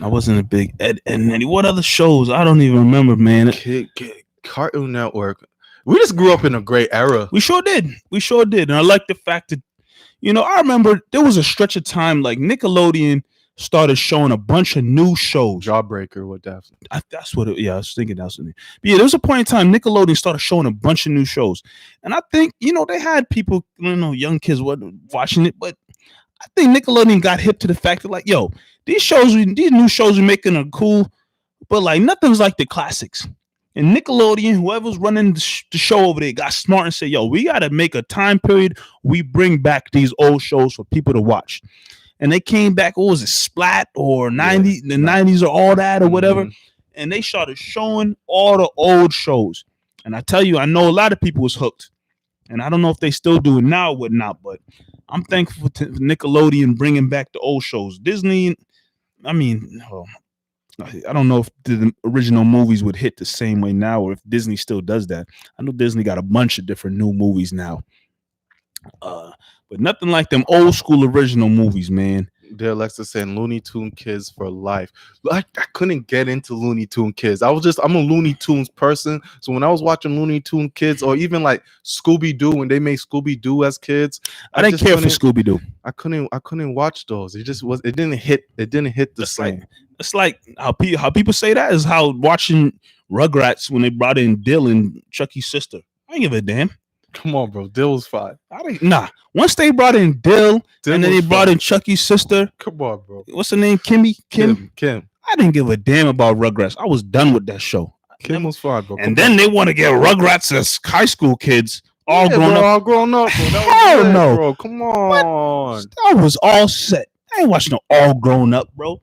I wasn't a big Ed and Eddie. What other shows? I don't even remember, man. Cartoon Network. We just grew up in a great era. We sure did. And I like the fact that, I remember there was a stretch of time like Nickelodeon started showing a bunch of new shows. Jawbreaker, what that? That's what I was thinking. That's what it. But yeah, there was a point in time Nickelodeon started showing a bunch of new shows, and I think they had people, young kids watching it, but I think Nickelodeon got hip to the fact that these new shows we're making are cool, but like nothing's like the classics. And Nickelodeon, whoever's running the show over there, got smart and said, we got to make a time period we bring back these old shows for people to watch. And they came back, what was it, Splat or 90s, the 90s or all that or whatever. And they started showing all the old shows. And I tell you, I know a lot of people was hooked. And I don't know if they still do it now or whatnot, but I'm thankful to Nickelodeon bringing back the old shows. Disney, I don't know if the original movies would hit the same way now or if Disney still does that. I know Disney got a bunch of different new movies now. But nothing like them old school original movies, man. They're Alexa saying Looney Tune Kids for life. I couldn't get into Looney Tune Kids. I'm a Looney Tunes person. So when I was watching Looney Tune Kids or even like Scooby-Doo, when they made Scooby-Doo as kids, I didn't care for Scooby-Doo. I couldn't watch those. It didn't hit the same. It's like how people say that is how watching Rugrats when they brought in Dylan, Chucky's sister. I didn't give a damn. Come on, bro. Dill was fine. Once they brought in Dill and then they brought in Chucky's sister. Come on, bro. What's her name? Kim. I didn't give a damn about Rugrats. I was done with that show. Kim was fine, bro. And then they want to get Rugrats as high school kids. All grown up, bro. Hell no, bro. Come on. What? I was all set. I ain't watching no all grown up, bro.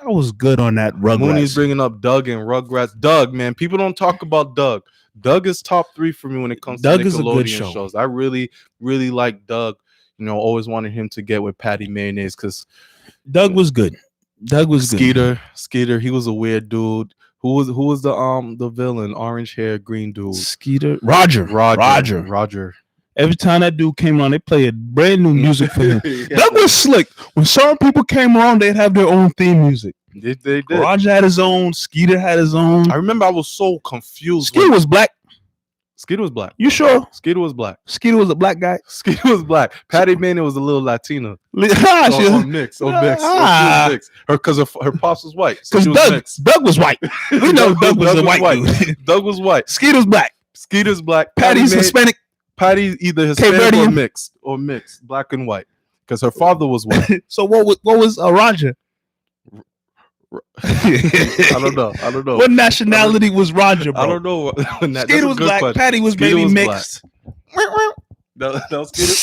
I was good on that Rugrats. Mooney's bringing up Doug and Rugrats. Doug, man, people don't talk about Doug. Doug is top 3 for me when it comes to Nickelodeon shows. I really, really like Doug. Always wanted him to get with Patty Mayonnaise because Doug was good. Skeeter, he was a weird dude. Who was the villain? Orange hair, green dude. Skeeter. Roger. Every time that dude came around, they played brand new music for him. Doug was slick. When certain people came around, they'd have their own theme music. They did. Roger had his own. Skeeter had his own. I remember I was so confused. Skeeter was black. Skeeter was black. You sure? Skeeter was black. Skeeter was a black guy. Skeeter was black. Patty Mayonnaise was a little Latina. Or mixed. Because her pops was white. Because Doug was white. We know Doug was a white dude. Doug was white. Skeeter's black. Patty's Hispanic. Patty's either Hispanic or mixed, black and white. because her father was white. So what was Roger? I don't know. What nationality was Roger, bro? I don't know. Skeeter was black. Question. Patty was Skeeter maybe was mixed. That was Skeeter.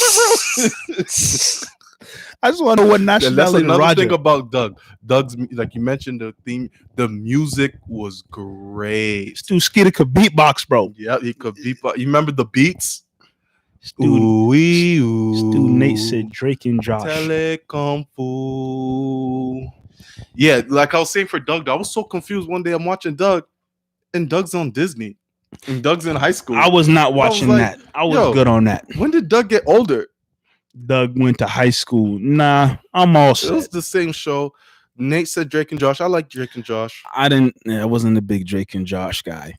I just want to know what nationality That's another Roger. thing about Doug. Doug's, like you mentioned, the theme, the music was great. This dude Skeeter could beatbox, bro. Yeah, he could beatbox. You remember the beats? Dude, Ooh, dude Nate said Drake and Josh. Telecom fool. Yeah, like I was saying for Doug, I was so confused one day. I'm watching Doug, and Doug's on Disney, and Doug's in high school. I was not watching that. I was good on that. When did Doug get older? Doug went to high school. Nah, I'm all set. It was the same show. Nate said Drake and Josh. I like Drake and Josh. I wasn't a big Drake and Josh guy.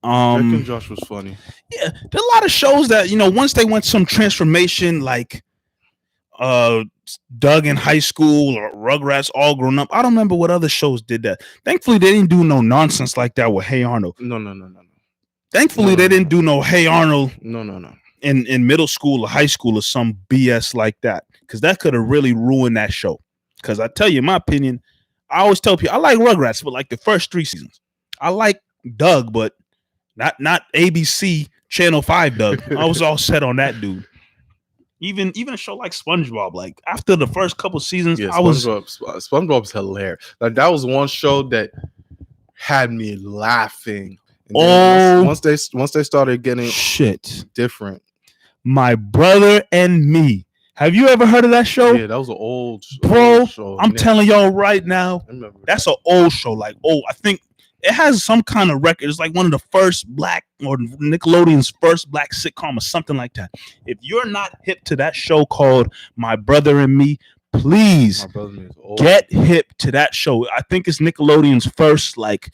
Drake and Josh was funny. Yeah, there are a lot of shows that, once they went some transformation, like Doug in high school or Rugrats all grown up. I don't remember what other shows did that. Thankfully, they didn't do no nonsense like that with Hey Arnold. No. Thankfully, they didn't do no Hey Arnold. No. In middle school or high school or some BS like that, because that could have really ruined that show. Because I tell you, in my opinion, I always tell people I like Rugrats, but like the first 3 seasons. I like Doug, but not ABC Channel 5 Doug. I was all set on that dude. Even a show like SpongeBob, like after the first couple seasons, SpongeBob's hilarious. Like that was one show that had me laughing. And once they started getting different. My Brother and Me. Have you ever heard of that show? Yeah, that was an old show. I'm telling y'all right now, that's an old show. Like, I think it has some kind of record. It's like one of the first black, or Nickelodeon's first black sitcom or something like that. If you're not hip to that show called My Brother and Me, please get hip to that show. I think it's Nickelodeon's first like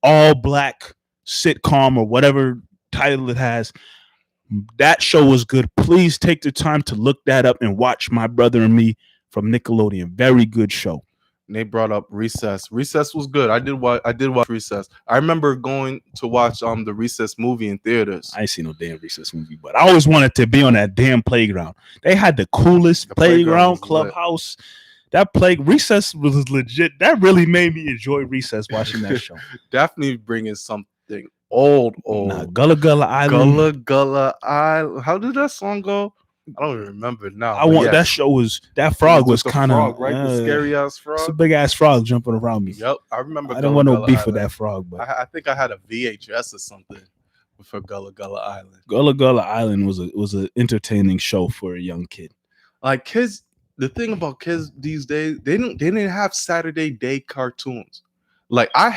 all black sitcom or whatever title it has. That show was good. Please take the time to look that up and watch My Brother and Me from Nickelodeon. Very good show. They brought up Recess. Recess was good. I did watch Recess. I remember going to watch the Recess movie in theaters. I ain't seen no damn Recess movie, but I always wanted to be on that damn playground. They had the coolest playground clubhouse. Recess was legit. That really made me enjoy Recess watching that show. Definitely bringing something old. Nah, Gullah Gullah Island. Gullah Island. How did that song go? I don't even remember it now. That show was that frog was kind of right, the scary ass frog. It's a big ass frog jumping around me. Yep, I remember. I don't want no beef with that frog, but I think I had a VHS or something for Gullah Gullah Island. Gullah Gullah Island was an entertaining show for a young kid. Like kids, the thing about kids these days, they didn't have Saturday day cartoons. Like I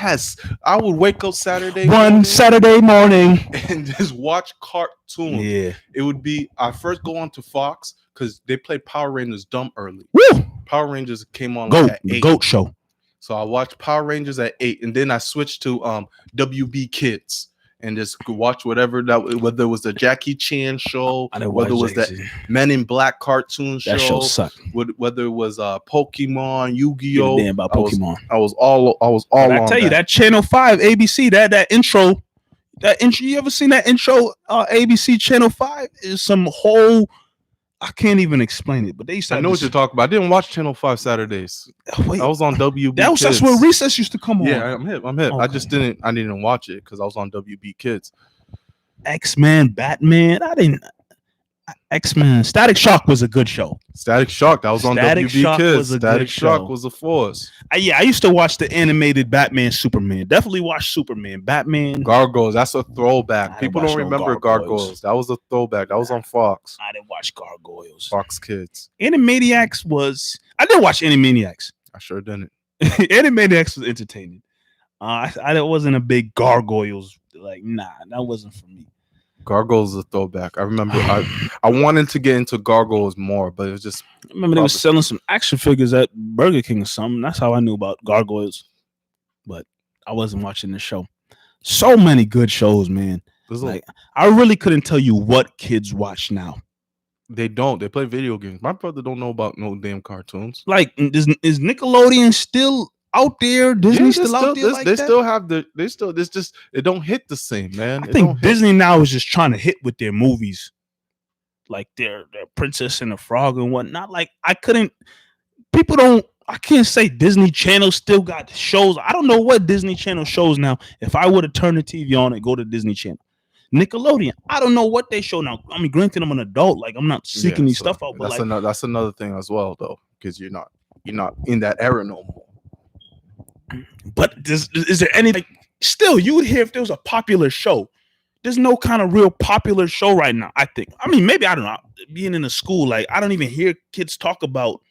would wake up Saturday morning and just watch cartoons. Yeah, it would be I first go on to Fox because they played Power Rangers dumb early. Woo! Power Rangers came on at 8. The Goat Show. So I watched Power Rangers at 8, and then I switched to WB Kids and just watch whether it was the Jackie Chan show, whether it was the Men in Black cartoon show, that show sucked. Whether it was Pokemon, Yu-Gi-Oh. Damn about Pokemon. I was all. I tell you that Channel 5 ABC that intro. You ever seen that intro? ABC Channel 5 is some whole. I can't even explain it, but they used to. I know what you're talking about. I didn't watch Channel 5 Saturdays. Wait, I was on WB. That's where Recess used to come on. Yeah, I'm hip. Okay. I didn't watch it because I was on WB Kids. X-Men, Batman. X-Men. Static Shock was a good show. Static Shock. That was on WB Kids. Static Shock was a force. I used to watch the animated Batman, Superman. Definitely watch Superman, Batman. Gargoyles. That's a throwback. People don't remember Gargoyles. That was a throwback. That was on Fox. I didn't watch Gargoyles. Fox Kids. Animaniacs was. I didn't watch Animaniacs. I sure didn't. Animaniacs was entertaining. I wasn't a big Gargoyles. Like, nah, that wasn't for me. Gargoyles is a throwback. I remember I wanted to get into Gargoyles more, but it was just. I remember they were selling some action figures at Burger King or something. That's how I knew about Gargoyles. But I wasn't watching the show. So many good shows, man. I really couldn't tell you what kids watch now. They don't. They play video games. My brother don't know about no damn cartoons. Like, is Nickelodeon still out there? Disney's still out there. They still have This just it don't hit the same, man. I think Disney now is just trying to hit with their movies. like their Princess and the Frog and whatnot. Like I can't say Disney Channel still got shows. I don't know what Disney Channel shows now. If I would have turned the TV on and go to Disney Channel, Nickelodeon, I don't know what they show now. I mean, granted, I'm an adult. Like I'm not seeking these stuff out, but that's another thing as well, though, because you're not in that era no more. But is there any like still you would hear if there was a popular show? There's no kind of real popular show right now. I think. I mean, maybe I don't know. Being in a school, like I don't even hear kids talk about.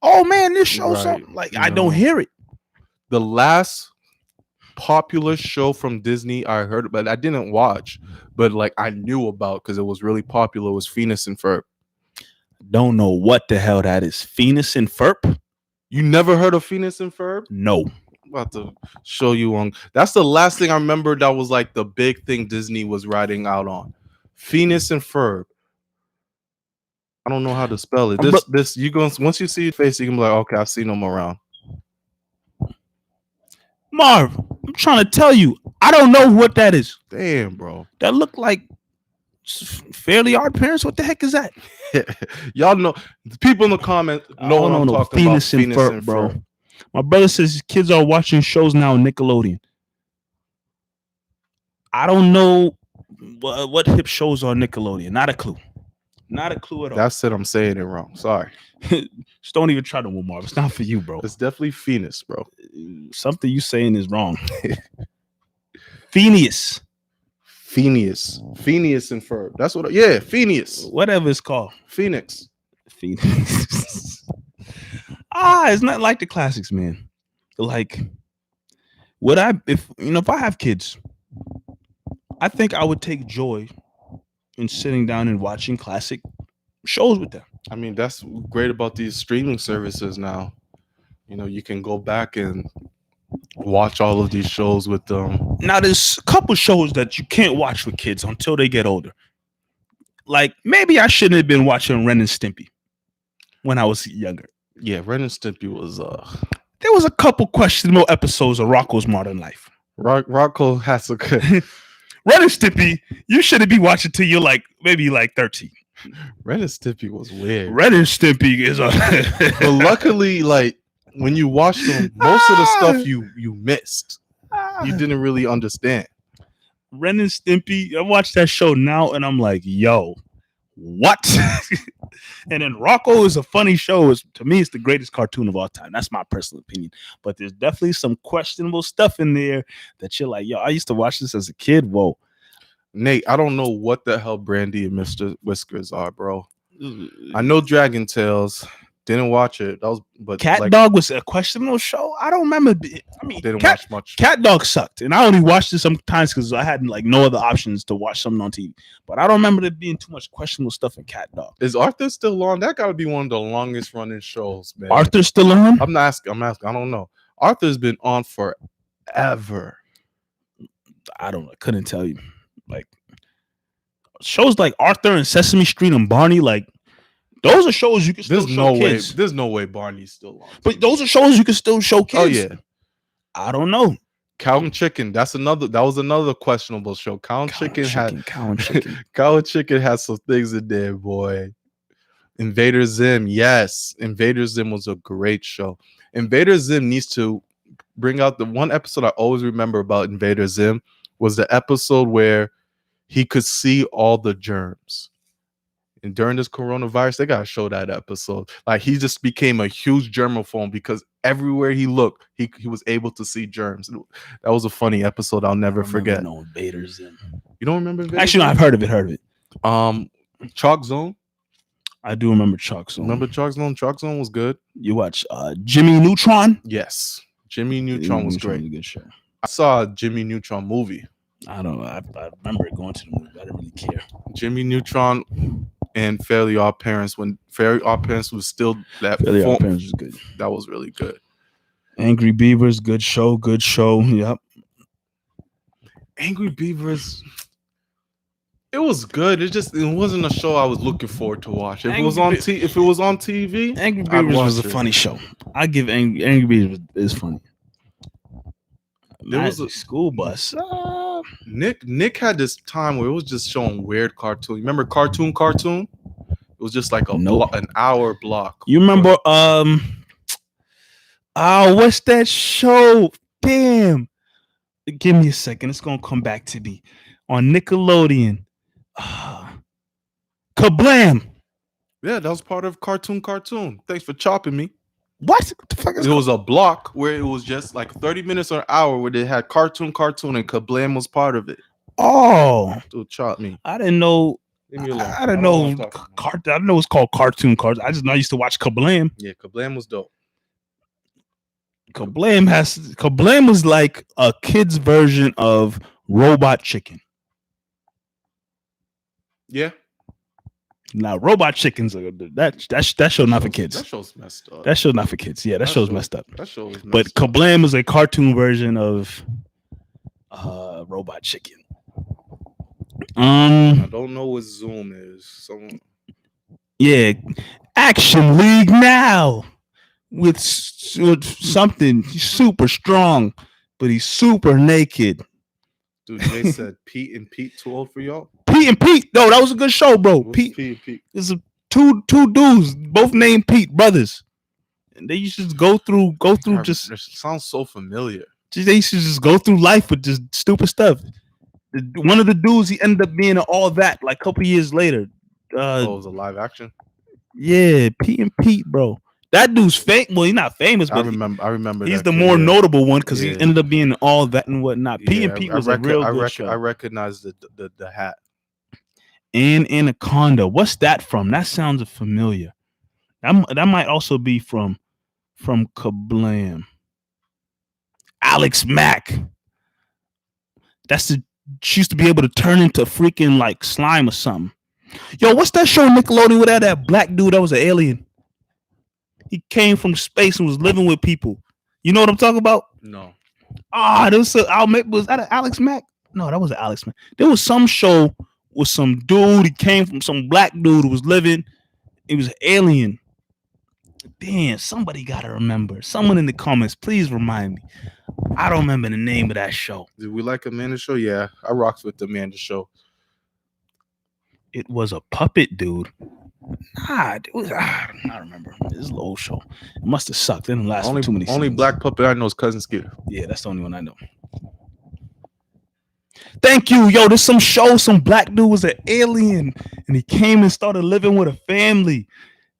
Oh man, this show something like I don't hear it. The last popular show from Disney I heard, but I didn't watch, but like I knew about because it was really popular. Was Phineas and Ferb. Don't know what the hell that is. Phineas and Ferb. You never heard of Phineas and Ferb? No. I'm about to show you on. That's the last thing I remember. That was like the big thing Disney was riding out on. Phineas and Ferb. I don't know how to spell it. This you go once you see your face, you can be like, okay, I've seen them around. Marv, I'm trying to tell you, I don't know what that is. Damn, bro. That look like Fairly Odd Parents. What the heck is that? Y'all know the people in the comments know what I'm talking about. Phineas and Ferb, bro. My brother says kids are watching shows now on Nickelodeon. I don't know what hip shows are on Nickelodeon. Not a clue. Not a clue at all. That's it. I'm saying it wrong. Sorry. Just don't even try to move, Marv. It's not for you, bro. It's definitely Phineas, bro. Something you saying is wrong. Phineas. Phineas and Ferb. That's what. Yeah, Phineas. Whatever it's called. Phoenix. It's not like the classics, man. Like, if I have kids, I think I would take joy in sitting down and watching classic shows with them. I mean, that's great about these streaming services now. You can go back and watch all of these shows with them. Now, there's a couple shows that you can't watch with kids until they get older. Like, maybe I shouldn't have been watching Ren and Stimpy when I was younger. Yeah, Ren and Stimpy was there was a couple questionable episodes of Rocko's Modern Life. Rocko has a good Ren and Stimpy, you shouldn't be watching till you're maybe 13. Ren and Stimpy was weird. Ren and Stimpy is but luckily, like when you watch them, most of the stuff you missed. You didn't really understand. Ren and Stimpy, I watch that show now and I'm like, yo, what? And then Rocko is a funny show. To me, it's the greatest cartoon of all time. That's my personal opinion. But there's definitely some questionable stuff in there that you're like, yo, I used to watch this as a kid. Whoa. Nate, I don't know what the hell Brandy and Mr. Whiskers are, bro. I know Dragon Tales. Didn't watch it. Cat Dog was a questionable show. I don't remember. I mean, didn't watch much. Cat Dog sucked, and I only watched it sometimes because I had no other options to watch something on TV. But I don't remember there being too much questionable stuff in Cat Dog. Is Arthur still on? That got to be one of the longest running shows, man. Arthur's still on? I'm asking. I don't know. Arthur's been on forever. I couldn't tell you. Like shows like Arthur and Sesame Street and Barney, like. Those are shows you can still show kids. There's no way Barney's still on. But those are shows you can still show kids. Oh yeah. I don't know. Cow and Chicken. That was another questionable show. Cow and Chicken has some things in there, boy. Invader Zim. Yes. Invader Zim was a great show. Invader Zim needs to bring out the one episode I always remember about Invader Zim was the episode where he could see all the germs. And during this coronavirus, they gotta show that episode. Like he just became a huge germaphobe because everywhere he looked, he was able to see germs. That was a funny episode I'll never forget. No Invader Zim. You don't remember Invader Actually, Zim? No, I've heard of it. Chalk Zone. I do remember Chalk Zone. Remember Chalk Zone? Chalk Zone was good. You watch Jimmy Neutron? Yes, Jimmy Neutron was great. Was a good show. I saw a Jimmy Neutron movie. I don't know. I remember going to the movie. I didn't really care. Jimmy Neutron and Fairly Odd Parents, when Fairly Odd Parents was still that. Fairly Odd Parents was good. That was really good. Angry Beavers, good show. Yep. Angry Beavers. It was good. It wasn't a show I was looking forward to watch. If it was on TV, Angry Beavers was a funny show. I give Angry Beavers is funny. There was a school bus. Nick had this time where it was just showing weird cartoon. You remember Cartoon? It was just like an hour block. You remember what's that show? Damn. Give me a second. It's gonna come back to me. On Nickelodeon. Kablam. Yeah, that was part of Cartoon. Thanks for chopping me. What the fuck is it? Was a block where it was just like 30 minutes or an hour where they had Cartoon, and Kablam was part of it. Oh, dude, chop me. I didn't know. Leave me alone. I didn't know. I didn't know it's called Cartoon. I just know I used to watch Kablam. Yeah, Kablam was dope. Kablam was like a kid's version of Robot Chicken. Yeah. Now, Robot Chickens are that show not for kids. That show's messed up. That show not for kids. Yeah, that show's messed up. That show was messed but Kablam is a cartoon version of Robot Chicken. I don't know what Zoom is. Yeah, Action League now with something super strong, but he's super naked. Dude, they said Pete and Pete too old for y'all. Pete. No, that was a good show, bro. Pete. There's two dudes, both named Pete, brothers, and they used to just go through. Just it sounds so familiar. They used to just go through life with just stupid stuff. One of the dudes, he ended up being all that like a couple years later. It was a live action. Yeah, Pete and Pete, bro. That dude's fake. Well, he's not famous, but I remember. He's the more notable one because he ended up being all that and whatnot. Pete and Pete was a real good show. I recognize the hat. And Anaconda. What's that from? That sounds familiar. That might also be from Kablam. Alex Mack. She used to be able to turn into freaking like slime or something. Yo, what's that show Nickelodeon with that black dude that was an alien? He came from space and was living with people. You know what I'm talking about? No. Was that Alex Mack? No, that wasn't Alex Mack. There was some show with some dude. He came from some black dude who was living. He was an alien. Damn, somebody gotta remember. Someone in the comments, please remind me. I don't remember the name of that show. Did we like Amanda Show? Yeah, I rocked with the Amanda Show. It was a puppet dude. I don't remember. This is an old show. It must have sucked. It didn't last for too many seasons. Only black puppet I know is Cousin Skeeter. Yeah, that's the only one I know. Thank you. Yo, there's some show. Some black dude was an alien and he came and started living with a family.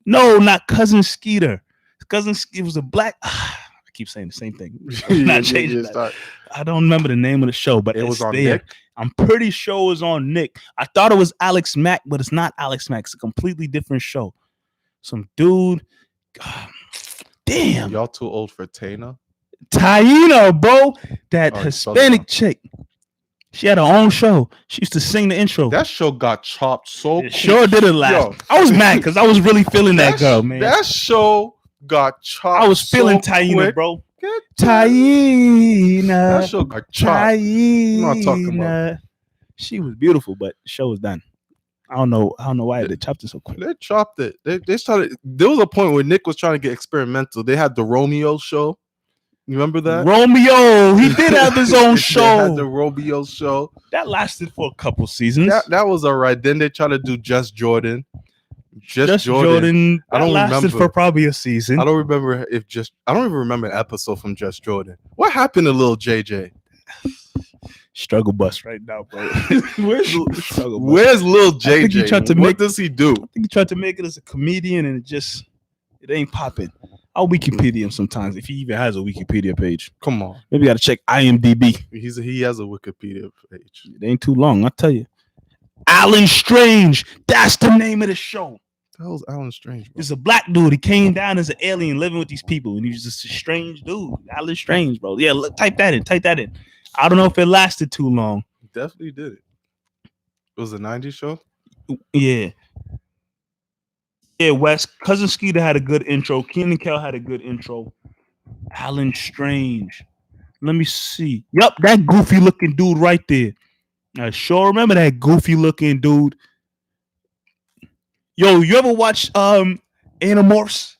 No, not Cousin Skeeter. Cousin Skeeter was a black. I keep saying the same thing. Not changing that. I don't remember the name of the show, but it was on there. Nick. I'm pretty sure it was on Nick. I thought it was Alex Mack, but it's not Alex Mack. It's a completely different show. Some dude. God, damn. Y'all too old for Taina? Bro. That Hispanic chick. She had her own show. She used to sing the intro. That show got chopped so quick. Sure didn't last. Yo. I was mad because I was really feeling that girl, man. That show got chopped. I was feeling Taina, bro. Taina. That show got chopped. I'm not talking about. She was beautiful, but the show was done. I don't know why they chopped it so quick. They chopped it. They started. There was a point where Nick was trying to get experimental. They had the Romeo show. You remember that? Romeo, he did have his own show. They had the Romeo show. That lasted for a couple seasons. That was all right. Then they tried to do Just Jordan. Just Jordan. I don't lasted for probably a season. I don't even remember an episode from Just Jordan. What happened to Lil JJ? Struggle bus right now, bro. Where's Lil JJ? What does he do? I think he tried to make it as a comedian, and it ain't popping. I'll Wikipedia him sometimes if he even has a Wikipedia page. Come on, maybe got to check IMDb. He has a Wikipedia page. It ain't too long, I'll tell you. Alan Strange, that's the name of the show. The hell's Alan Strange, bro? It's a black dude. He came down as an alien living with these people, and he was just a strange dude. Alan Strange, bro. Yeah, look, type that in. I don't know if it lasted too long. It definitely did it. It was a 90s show? Yeah. Yeah, Wes. Cousin Skeeter had a good intro. Keenan Kel had a good intro. Alan Strange. Let me see. Yup, that goofy looking dude right there. I sure remember that goofy looking dude. Yo, you ever watch Animorphs?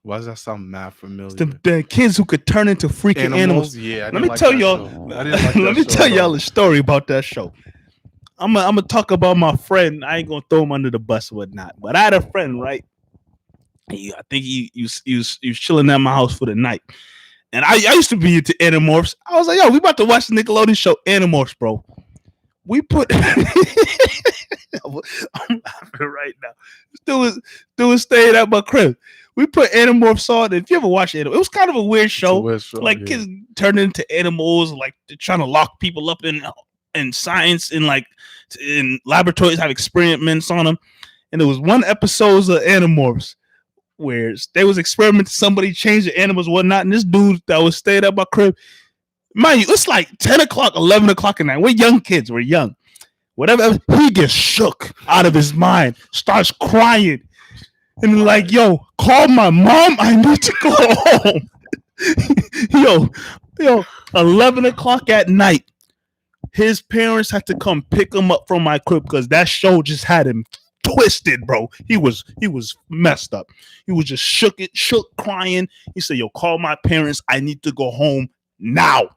Why does that sound mad It's familiar? the kids who could turn into freaking animals. Yeah, Let me tell y'all. Let me tell y'all a story about that show. I'm gonna talk about my friend. I ain't gonna throw him under the bus or whatnot. But I had a friend, right? I think he was chilling at my house for the night. And I used to be into Animorphs. I was like, yo, we about to watch the Nickelodeon show Animorphs, bro. We put I'm laughing right now. Still staying at my crib. We put Animorphs on. If you ever watch it, it was kind of a weird show. Like kids turning into animals, like they're trying to lock people up in science, in laboratories, have experiments on them. And there was one episode of Animorphs where they was experimenting, somebody changed the animals and whatnot, and this dude that was staying at my crib, mind you, it's like 10 o'clock, 11 o'clock at night. We're young kids, we're young. Whatever, he gets shook out of his mind, starts crying, and like, yo, call my mom, I need to go home. yo, 11 o'clock at night, his parents had to come pick him up from my crib because that show just had him twisted, bro. He was messed up. He was just shook, crying. He said, yo, call my parents, I need to go home now.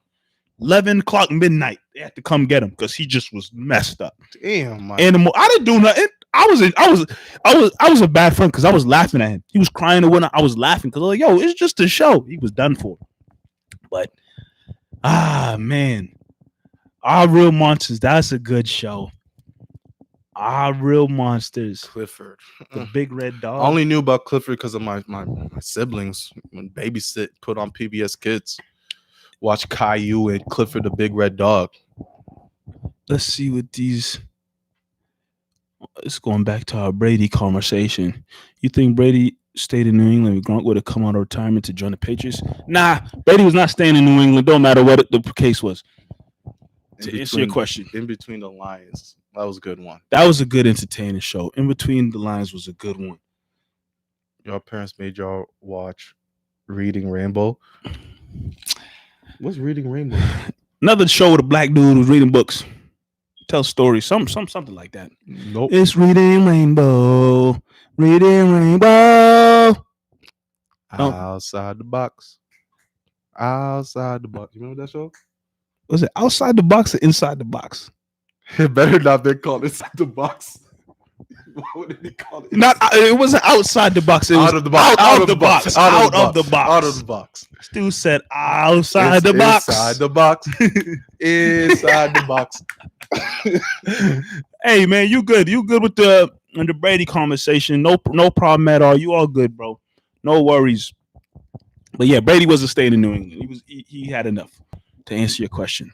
11 o'clock midnight, they had to come get him because he just was messed up. Damn, man. Animal. I didn't do nothing. I was a bad friend because I was laughing at him. He was crying and whatnot. I was laughing because I was like, yo, it's just a show. He was done for. But man, Our Real Monsters, that's a good show. Our Real Monsters. Clifford. The big red dog. I only knew about Clifford because of my siblings. When babysit, put on PBS Kids. Watch Caillou and Clifford the Big Red Dog. Let's see what these... It's going back to our Brady conversation. You think Brady stayed in New England, Gronk would have come out of retirement to join the Patriots? Nah, Brady was not staying in New England. Don't matter what the case was. To answer your question. In Between the Lines. That was a good one. That was a good entertaining show. In Between the Lines was a good one. Your parents made y'all watch Reading Rainbow. What's Reading Rainbow? Another show with a black dude who's reading books. Tell stories. Something like that. Nope. It's Reading Rainbow. Reading Rainbow. Outside the box. Outside the box. You remember that show? Was it Outside the Box or Inside the Box? It better not be called Inside the Box. What did he call it? It wasn't Outside the Box. It was Out of the box. Out of the box. Out of the box. Out of the box. Stu said outside the box. Inside the box. Inside the box. Hey man, you good? You good with the Brady conversation? No problem at all. You all good, bro? No worries. But yeah, Brady wasn't staying in New England. He had enough. To answer your question,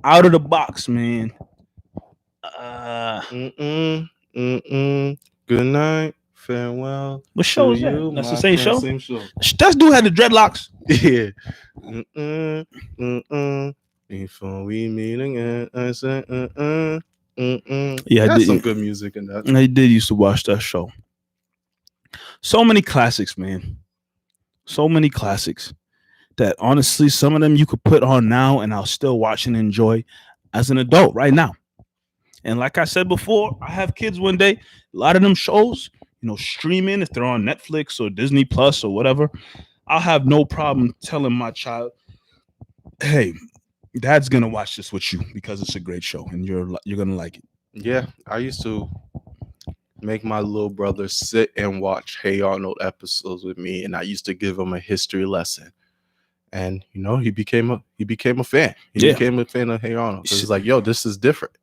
Out of the Box, man. Good night, farewell. What show is that? That's the same show. Same show. That dude had the dreadlocks. Yeah. Before we meet again, I say, Yeah, that's some good music in that. I did used to watch that show. So many classics, man. So many classics that honestly, some of them you could put on now and I'll still watch and enjoy as an adult right now. And like I said before, I have kids one day. A lot of them shows, streaming, if they're on Netflix or Disney Plus or whatever, I'll have no problem telling my child, hey, Dad's gonna watch this with you because it's a great show and you're gonna like it. Yeah, I used to make my little brother sit and watch Hey Arnold episodes with me, and I used to give him a history lesson. And he became a fan. He became a fan of Hey Arnold. So he's like, yo, this is different.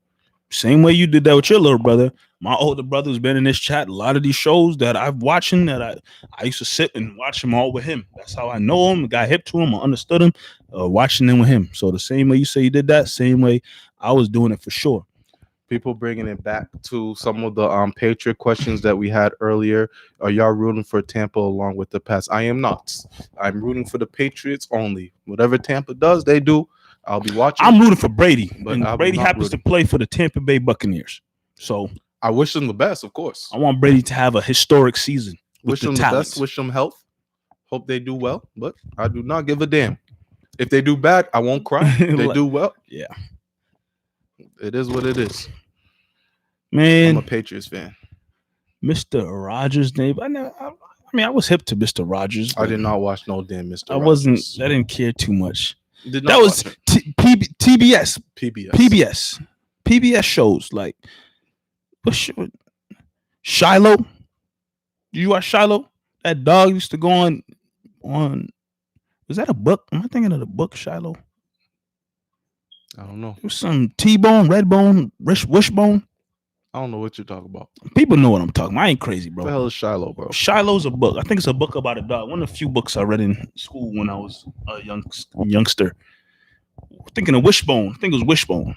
Same way you did that with your little brother. My older brother's been in this chat. A lot of these shows that I've watching that I used to sit and watch them all with him. That's how I know him, got hip to him, I understood him, watching them with him. So the same way you say you did that, same way I was doing it for sure. People bringing it back to some of the Patriot questions that we had earlier. Are y'all rooting for Tampa along with the Pats? I am not. I'm rooting for the Patriots only. Whatever Tampa does, they do. I'll be watching. I'm rooting for Brady, but But Brady happens to play for the Tampa Bay Buccaneers. So I wish them the best, of course. I want Brady to have a historic season. Wish them the best. Wish them health. Hope they do well, but I do not give a damn. If they do bad, I won't cry. If they do well, yeah. It is what it is. Man, I'm a Patriots fan. Mr. Rogers' name. I mean, I was hip to Mr. Rogers. I did not watch no damn Mr. I wasn't. Rogers. I didn't care too much. Did not That was watch it. TBS. PBS. PBS shows like what show? Shiloh. Did you watch Shiloh? That dog used to go on. Was that a book? Am I thinking of the book Shiloh? I don't know. It was some T-bone, Redbone, Wishbone. I don't know what you're talking about. People know what I'm talking about. I ain't crazy, bro. What the hell is Shiloh, bro? Shiloh's a book. I think it's a book about a dog. One of the few books I read in school when I was a youngster. Thinking of Wishbone. I think it was Wishbone.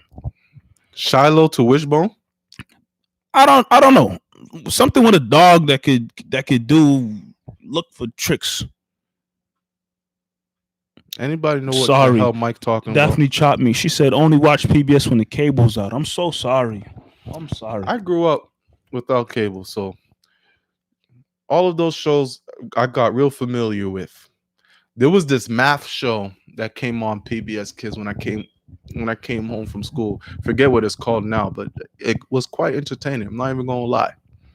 Shiloh to Wishbone? I don't know. Something with a dog that could do look for tricks. Anybody know what Sorry. the hell Mike talking Daphne chopped me. She said only watch PBS when the cable's out. I'm so sorry. I'm sorry. I grew up without cable, so all of those shows I got real familiar with. There was this math show that came on PBS Kids when I came home from school. Forget what it's called now, but it was quite entertaining. I'm not even gonna lie.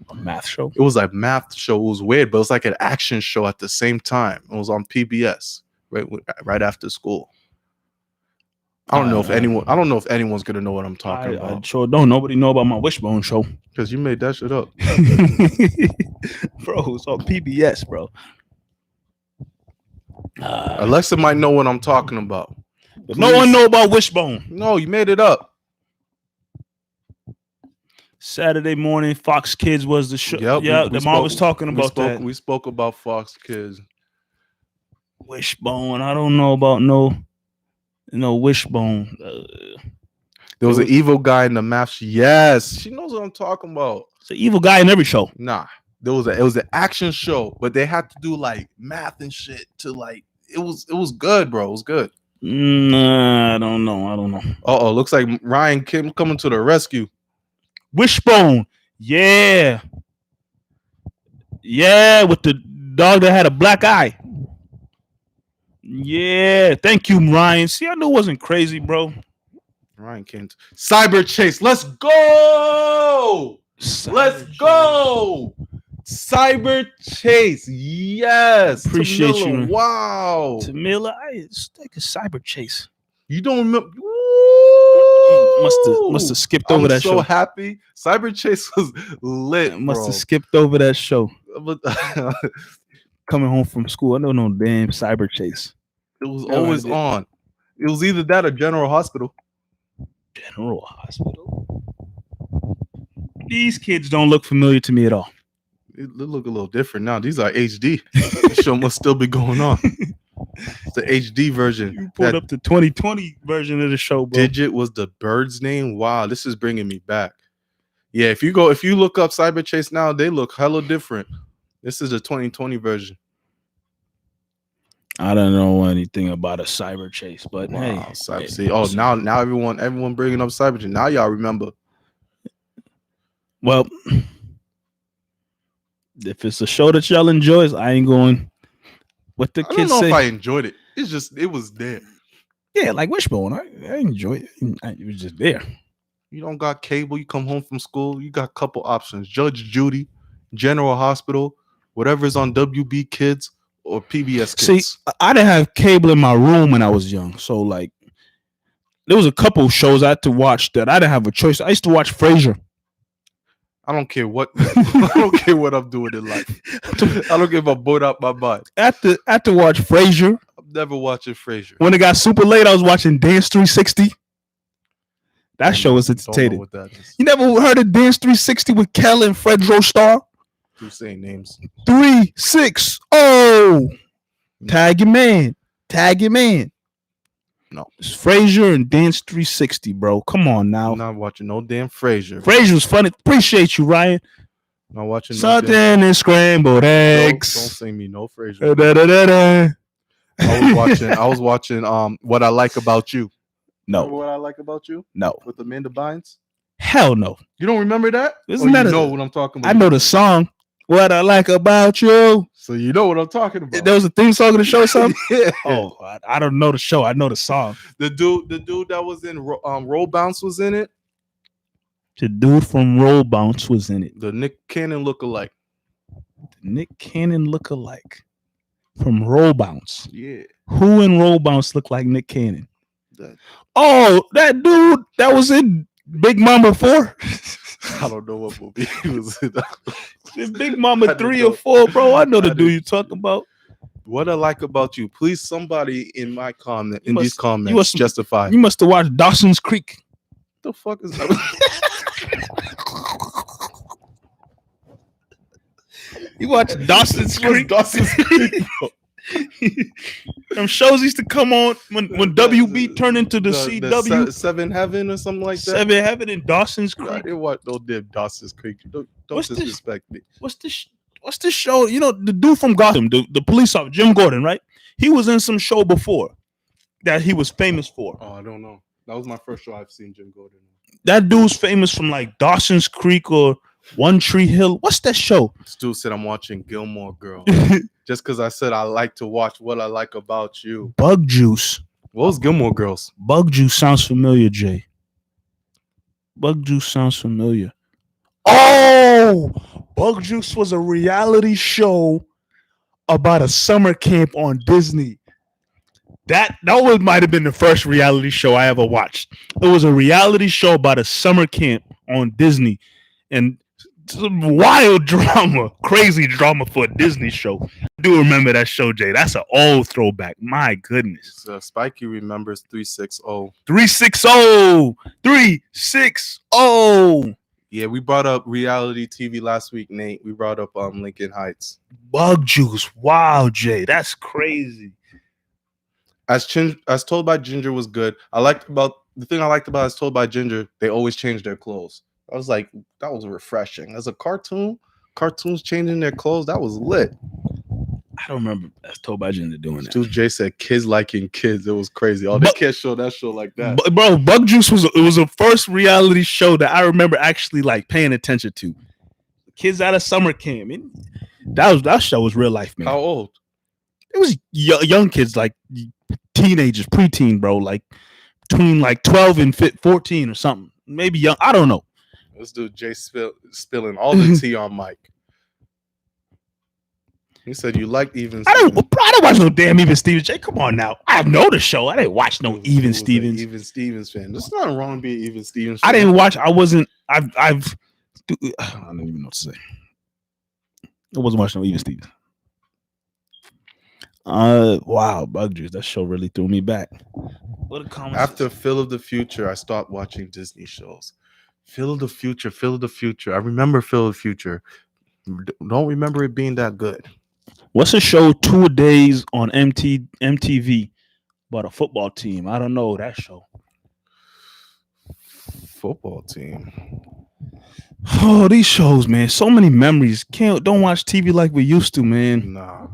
A math show? It was like math show. It was weird, but it was like an action show at the same time. It was on PBS right after school. I don't know if anyone's gonna know what I'm talking about. I sure don't. Nobody know about my Wishbone show. Because you made that shit up. Bro, it's on PBS, bro. Alexa might know what I'm talking about. But no one know about Wishbone. No, you made it up. Saturday morning, Fox Kids was the show. Yep, yeah, the mom was talking about that. We spoke about Fox Kids. Wishbone. I don't know about no Wishbone. There was an evil guy in the math. Yes, she knows what I'm talking about. It's an evil guy in every show. Nah, it was an action show, but they had to do like math and shit to like. It was good, bro. It was good. Nah, I don't know. Oh, looks like Ryan Kim coming to the rescue. Wishbone. Yeah, with the dog that had a black eye. Yeah, thank you, Ryan. See, I knew it wasn't crazy, bro. Ryan Kent. Cyber Chase. Let's go. Let's go. Cyber Chase. Yes. Appreciate Tamila. you. Wow. Tamila, it's like a Cyber Chase. You don't remember? Must have skipped over that show. I'm so happy. Cyber Chase was lit. Must have skipped over that show. Coming home from school, I don't know damn Cyber Chase. It was always on. It was either that or General Hospital. General Hospital. These kids don't look familiar to me at all. They look a little different now. These are HD. The show must still be going on. It's the HD version. You pulled up the 2020 version of the show, bro. Digit was the bird's name. Wow, this is bringing me back. Yeah, if you look up Cyber Chase now, they look hella different. This is the 2020 version. I don't know anything about a Cyber Chase, but wow, hey. See, now everyone bringing up Cyber Chase. Now y'all remember. Well, if it's a show that y'all enjoy, I ain't going. What the kids say? I don't know if I enjoyed it. It's just it was there. Yeah, like Wishbone. I enjoyed it. It was just there. You don't got cable. You come home from school. You got a couple options: Judge Judy, General Hospital, whatever's on WB Kids or PBS Kids. See, I didn't have cable in my room when I was young, so like there was a couple shows I had to watch that I didn't have a choice. I used to watch Frasier. I don't care what I don't care what I'm doing in life. I don't give a boat out my butt. I had to watch Frasier. I'm never watching Frasier. When it got super late, I was watching Dance 360. That show was entertaining. What that is. You never heard of Dance 360 with Kel and Fredro Starr? Who's saying names? 360. Tag your man. No. It's Frasier and Dance 360, bro. Come on now. I'm not watching no damn Frasier. Frasier was funny. Appreciate you, Ryan. Not watching something and scrambled eggs. Don't sing me no Frasier. I was watching What I Like About You. No. Remember What I Like About You? No. With Amanda Bynes? Hell no. You don't remember that? Isn't that know what I'm talking about? I know the song. What I Like About You. So you know what I'm talking about. There was a theme song of the show or something? Yeah. Oh, I don't know the show. I know the song. The dude that was in Roll Bounce was in it. The dude from Roll Bounce was in it. The Nick Cannon lookalike. Nick Cannon look-alike from Roll Bounce. Yeah. Who in Roll Bounce look like Nick Cannon? That, Oh, that dude that was in Big Mama 4. I don't know what movie he was in. It's Big Mama I 3 didn't or 4, bro. I know the I dude you didn't- talking about. What I like about you, please somebody in my comment, You in these must- comments, must- justify. You must have watched Dawson's Creek. The fuck is You watched Dawson's What's Creek? Dawson's Creek, bro? Them shows used to come on when WB turned into the CW. Seven Heaven or something like that. Seven Heaven and Dawson's I Creek. didn't watch no damn Dawson's Creek. Don't What's this? disrespect me. What's this show? You know, the dude from Gotham, the police officer, Jim Gordon, right? He was in some show before that he was famous for. Oh, I don't know. That was my first show I've seen Jim Gordon. That dude's famous from like Dawson's Creek or One Tree Hill. What's that show? Stu said I'm watching Gilmore Girls. Just because I said I like to watch What I Like About You. Bug Juice. What was Gilmore Girls? Bug Juice sounds familiar, Jay. Bug Juice sounds familiar. Oh, Bug Juice was a reality show about a summer camp on Disney. That might have been the first reality show I ever watched. It was a reality show about a summer camp on Disney, and some wild drama, crazy drama for a Disney show. I do remember that show, Jay. That's an old throwback. My goodness. Spikey remembers 360. 360. 360. Yeah, we brought up reality TV last week, Nate. We brought up Lincoln Heights. Bug Juice. Wow, Jay. That's crazy. As Told by Ginger was good. The thing I liked about As Told by Ginger, they always changed their clothes. I was like, that was refreshing. As a cartoons changing their clothes, that was lit. I don't remember As Told by Ginger doing that. Dude, Jay said kids liking kids. It was crazy. Oh, they can't show that show like that. Bro, Bug Juice was the first reality show that I remember actually like paying attention to. Kids out of summer camp. That show was real life, man. How old? It was young kids, like teenagers, preteen, bro, like between like 12 and 14 or something. Maybe young. I don't know. This dude Jay spilling all the tea on Mike. He said you liked Even Stevens. I don't watch no damn Even Stevens. Jay, come on now. I know the show. I didn't watch no Even Stevens. Even Stevens fan. There's nothing wrong with being Even Stevens fan. I didn't watch. I wasn't. I don't even know what to say. I wasn't watching no Even Stevens. Wow, Bug Juice. That show really threw me back. What a comment. After Phil of the Future, I stopped watching Disney shows. Phil of the Future. I remember Phil of the Future. Don't remember it being that good. What's a show 2 days on MTV about a football team? I don't know that show. Football team. Oh, these shows, man. So many memories. Don't watch TV like we used to, man. Nah.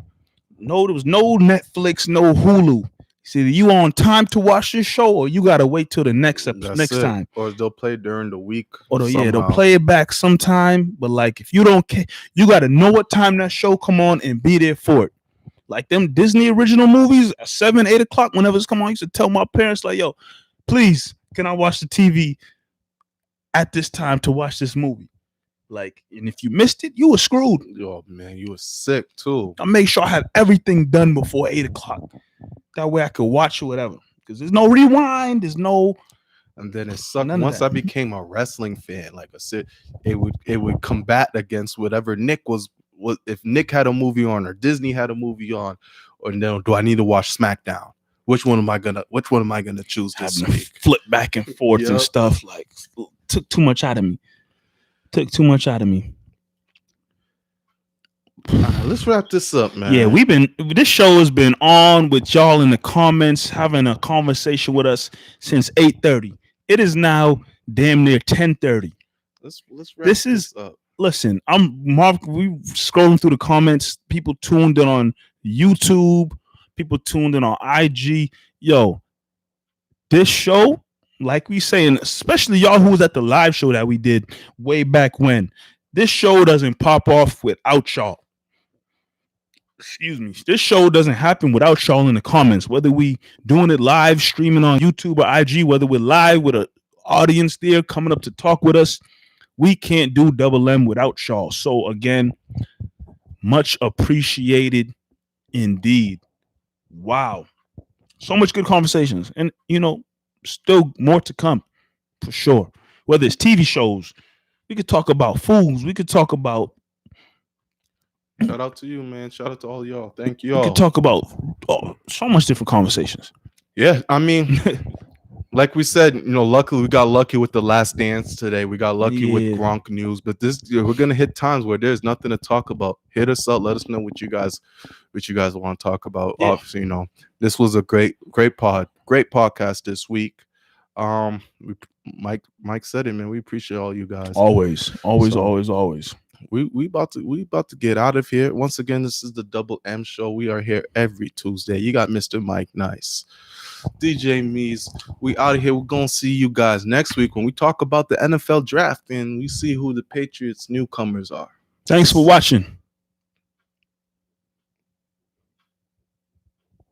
No, there was no Netflix, no Hulu. See, you on time to watch this show, or you gotta wait till the next time, or they'll play during the week. Or they'll play it back sometime. But like, if you don't care, you gotta know what time that show come on and be there for it. Like them Disney original movies at 7, 8 o'clock, whenever it's come on, I used to tell my parents like, "Yo, please, can I watch the TV at this time to watch this movie?" Like, and if you missed it, you were screwed. Oh man, you were sick too. I make sure I have everything done before 8 o'clock. That way I could watch or whatever. Because there's no rewind, there's no. And then it sucked. Once I became a wrestling fan, like it would combat against whatever Nick was. If Nick had a movie on or Disney had a movie on, or no, do I need to watch SmackDown? Which one am I gonna choose this week? Flip back and forth and stuff. Like, took too much out of me. Let's wrap this up, man. Yeah, this show has been on with y'all in the comments, having a conversation with us since 8:30. It is now damn near 10:30. Let's wrap this up. Listen, I'm Marv. We scrolling through the comments. People tuned in on YouTube. People tuned in on IG. Yo, this show, like we saying, especially y'all who was at the live show that we did way back when, this show doesn't pop off without y'all. Excuse me. This show doesn't happen without y'all in the comments, whether we doing it live, streaming on YouTube or IG, whether we're live with an audience there coming up to talk with us. We can't do Double M without y'all. So again, Much appreciated indeed. Wow. So much good conversations. And, still more to come for sure. Whether it's TV shows, we could talk about foods. We could talk about. Shout out to you, man. Shout out to all y'all. Thank you We all. could talk about so much different conversations. Yeah, I mean, like we said, luckily we got lucky with the Last Dance today. We got lucky with Gronk news, but we're gonna hit times where there's nothing to talk about. Hit us up. Let us know what you guys want to talk about. Yeah. Obviously, this was a great podcast this week. Mike said it, man. We appreciate all you guys. Always. We about to get out of here. Once again, this is the Double M Show. We are here every Tuesday. You got Mr. Mike Nice, DJ Mees. We out of here. We're gonna see you guys next week when we talk about the NFL draft and we see who the Patriots newcomers are. Thanks for watching.